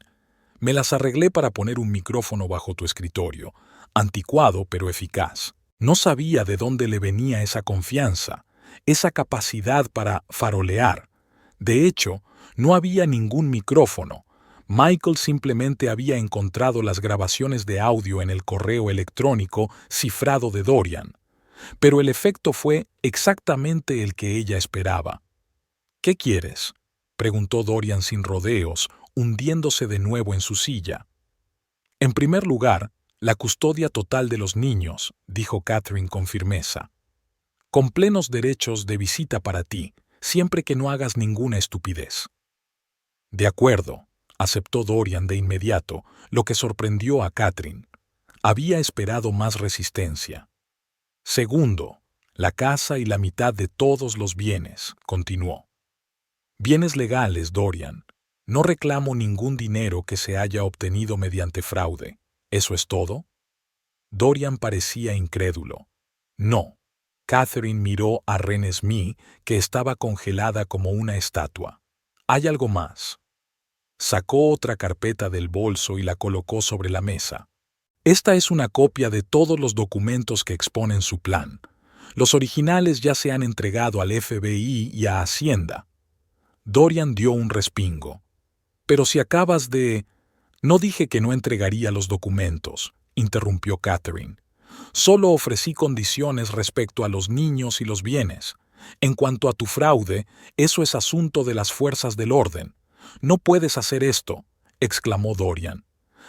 «Me las arreglé para poner un micrófono bajo tu escritorio, anticuado pero eficaz. No sabía de dónde le venía esa confianza, esa capacidad para farolear. De hecho, no había ningún micrófono. Michael simplemente había encontrado las grabaciones de audio en el correo electrónico cifrado de Dorian. Pero el efecto fue exactamente el que ella esperaba. «¿Qué quieres?», preguntó Dorian sin rodeos, hundiéndose de nuevo en su silla. «En primer lugar, la custodia total de los niños», dijo Catherine con firmeza. «Con plenos derechos de visita para ti, siempre que no hagas ninguna estupidez». «De acuerdo», aceptó Dorian de inmediato, lo que sorprendió a Catherine. Había esperado más resistencia. «Segundo, la casa y la mitad de todos los bienes», continuó. «Bienes legales, Dorian. No reclamo ningún dinero que se haya obtenido mediante fraude. ¿Eso es todo?» Dorian parecía incrédulo. «No». Catherine miró a Renesmee, que estaba congelada como una estatua. «¿Hay algo más?» Sacó otra carpeta del bolso y la colocó sobre la mesa. «Esta es una copia de todos los documentos que exponen su plan. Los originales ya se han entregado al FBI y a Hacienda». Dorian dio un respingo. «Pero si acabas de...» «No dije que no entregaría los documentos», interrumpió Catherine. «Solo ofrecí condiciones respecto a los niños y los bienes. En cuanto a tu fraude, eso es asunto de las fuerzas del orden. No puedes hacer esto», exclamó Dorian.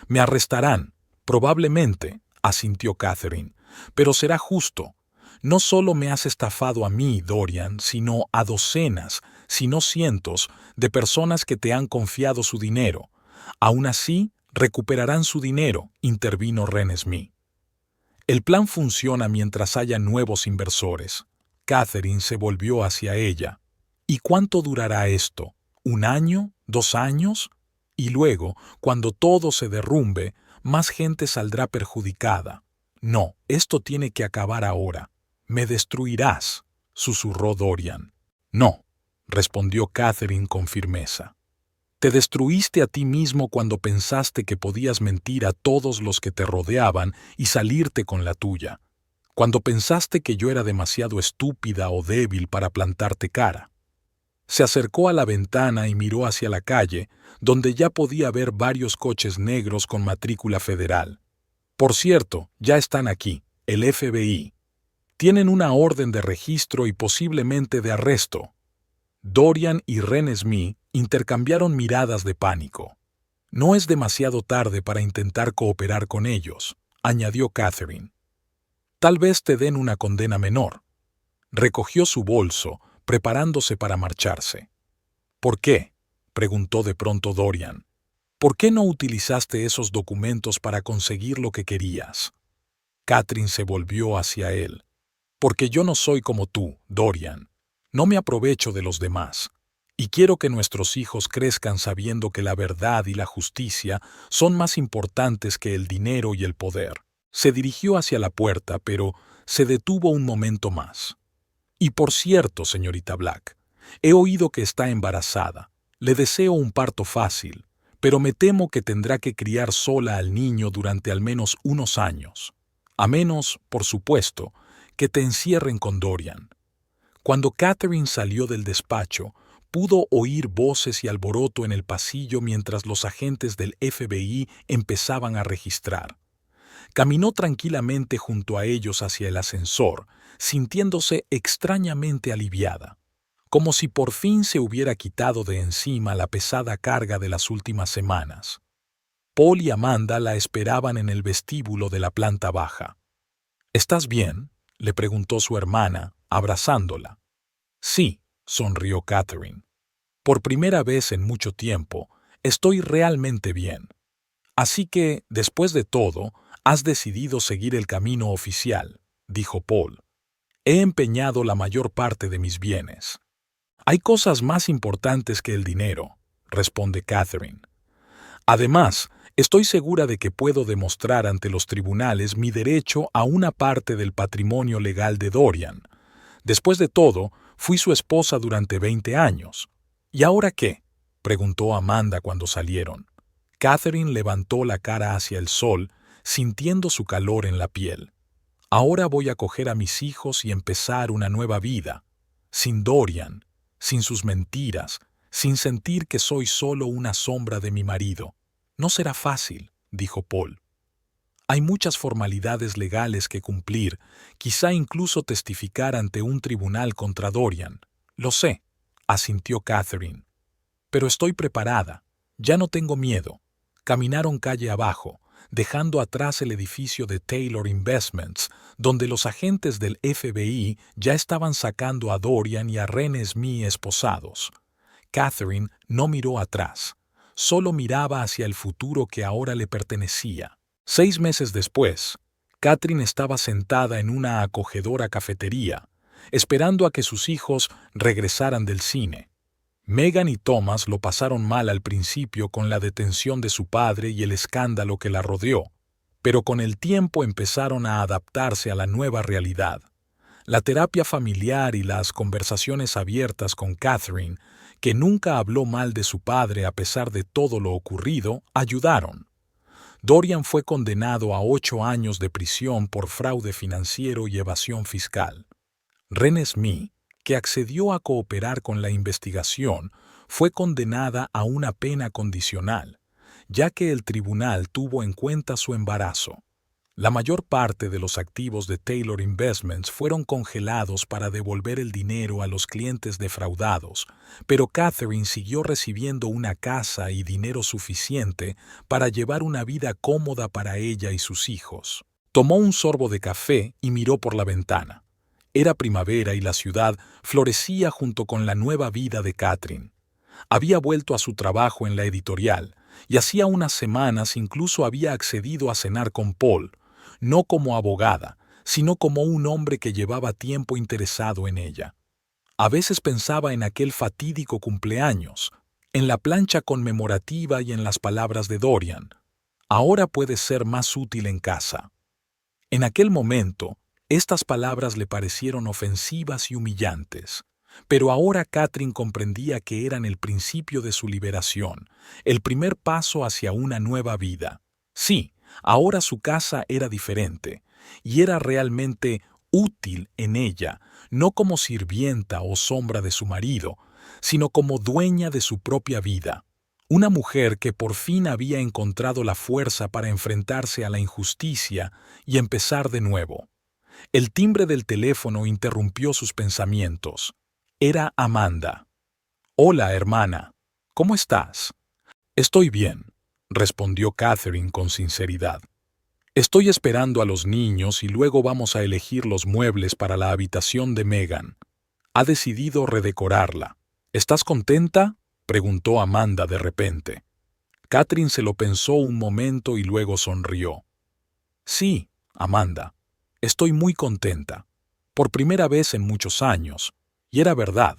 «Me arrestarán, probablemente», asintió Catherine, «pero será justo. No solo me has estafado a mí, Dorian, sino a docenas, si no cientos, de personas que te han confiado su dinero. Aún así, recuperarán su dinero», intervino Renesmee. «El plan funciona mientras haya nuevos inversores». Catherine se volvió hacia ella. «¿Y cuánto durará esto? ¿1 año? ¿2 años? Y luego, cuando todo se derrumbe, más gente saldrá perjudicada. No, esto tiene que acabar ahora. «Me destruirás», susurró Dorian. «No», respondió Catherine con firmeza. «Te destruiste a ti mismo cuando pensaste que podías mentir a todos los que te rodeaban y salirte con la tuya. Cuando pensaste que yo era demasiado estúpida o débil para plantarte cara». Se acercó a la ventana y miró hacia la calle, donde ya podía ver varios coches negros con matrícula federal. «Por cierto, ya están aquí, el FBI. Tienen una orden de registro y posiblemente de arresto». Dorian y Renesmee intercambiaron miradas de pánico. «No es demasiado tarde para intentar cooperar con ellos», añadió Catherine. «Tal vez te den una condena menor». Recogió su bolso, preparándose para marcharse. «¿Por qué?», preguntó de pronto Dorian. «¿Por qué no utilizaste esos documentos para conseguir lo que querías?» Catherine se volvió hacia él. «Porque yo no soy como tú, Dorian. No me aprovecho de los demás. Y quiero que nuestros hijos crezcan sabiendo que la verdad y la justicia son más importantes que el dinero y el poder». Se dirigió hacia la puerta, pero se detuvo un momento más. «Y por cierto, señorita Black, he oído que está embarazada. Le deseo un parto fácil, pero me temo que tendrá que criar sola al niño durante al menos unos años. A menos, por supuesto, que te encierren con Dorian». Cuando Catherine salió del despacho, pudo oír voces y alboroto en el pasillo mientras los agentes del FBI empezaban a registrar. Caminó tranquilamente junto a ellos hacia el ascensor, sintiéndose extrañamente aliviada, como si por fin se hubiera quitado de encima la pesada carga de las últimas semanas. Paul y Amanda la esperaban en el vestíbulo de la planta baja. «¿Estás bien?», le preguntó su hermana, abrazándola. «Sí», sonrió Catherine. «Por primera vez en mucho tiempo, estoy realmente bien. Así que, después de todo, has decidido seguir el camino oficial», dijo Paul. «He empeñado la mayor parte de mis bienes». «Hay cosas más importantes que el dinero», responde Catherine. «Además, estoy segura de que puedo demostrar ante los tribunales mi derecho a una parte del patrimonio legal de Dorian. Después de todo, fui su esposa durante 20 años. ¿Y ahora qué?», preguntó Amanda cuando salieron. Catherine levantó la cara hacia el sol, sintiendo su calor en la piel. «Ahora voy a coger a mis hijos y empezar una nueva vida. Sin Dorian, sin sus mentiras, sin sentir que soy solo una sombra de mi marido. No será fácil», dijo Paul. «Hay muchas formalidades legales que cumplir, quizá incluso testificar ante un tribunal contra Dorian». «Lo sé», asintió Catherine. «Pero estoy preparada. Ya no tengo miedo». Caminaron calle abajo, dejando atrás el edificio de Taylor Investments, donde los agentes del FBI ya estaban sacando a Dorian y a Renesmee esposados. Catherine no miró atrás, solo miraba hacia el futuro que ahora le pertenecía. 6 meses después, Catherine estaba sentada en una acogedora cafetería, esperando a que sus hijos regresaran del cine. Megan y Thomas lo pasaron mal al principio con la detención de su padre y el escándalo que la rodeó, pero con el tiempo empezaron a adaptarse a la nueva realidad. La terapia familiar y las conversaciones abiertas con Catherine, que nunca habló mal de su padre a pesar de todo lo ocurrido, ayudaron. Dorian fue condenado a 8 años de prisión por fraude financiero y evasión fiscal. Ren Smith, que accedió a cooperar con la investigación, fue condenada a una pena condicional, ya que el tribunal tuvo en cuenta su embarazo. La mayor parte de los activos de Taylor Investments fueron congelados para devolver el dinero a los clientes defraudados, pero Catherine siguió recibiendo una casa y dinero suficiente para llevar una vida cómoda para ella y sus hijos. Tomó un sorbo de café y miró por la ventana. Era primavera y la ciudad florecía junto con la nueva vida de Catherine. Había vuelto a su trabajo en la editorial y hacía unas semanas incluso había accedido a cenar con Paul, no como abogada, sino como un hombre que llevaba tiempo interesado en ella. A veces pensaba en aquel fatídico cumpleaños, en la plancha conmemorativa y en las palabras de Dorian. Ahora puedes ser más útil en casa. En aquel momento, estas palabras le parecieron ofensivas y humillantes, pero ahora Catherine comprendía que eran el principio de su liberación, el primer paso hacia una nueva vida. Sí, ahora su casa era diferente, y era realmente útil en ella, no como sirvienta o sombra de su marido, sino como dueña de su propia vida. Una mujer que por fin había encontrado la fuerza para enfrentarse a la injusticia y empezar de nuevo. El timbre del teléfono interrumpió sus pensamientos. Era Amanda. «Hola, hermana. ¿Cómo estás?» «Estoy bien», respondió Catherine con sinceridad. «Estoy esperando a los niños y luego vamos a elegir los muebles para la habitación de Megan. Ha decidido redecorarla. ¿Estás contenta?», preguntó Amanda de repente. Catherine se lo pensó un momento y luego sonrió. «Sí, Amanda, estoy muy contenta. Por primera vez en muchos años. Y era verdad.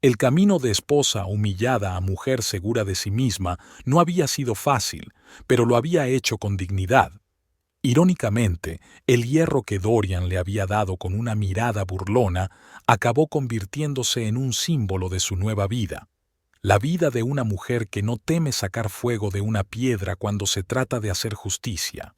El camino de esposa humillada a mujer segura de sí misma no había sido fácil, pero lo había hecho con dignidad. Irónicamente, el hierro que Dorian le había dado con una mirada burlona acabó convirtiéndose en un símbolo de su nueva vida. La vida de una mujer que no teme sacar fuego de una piedra cuando se trata de hacer justicia.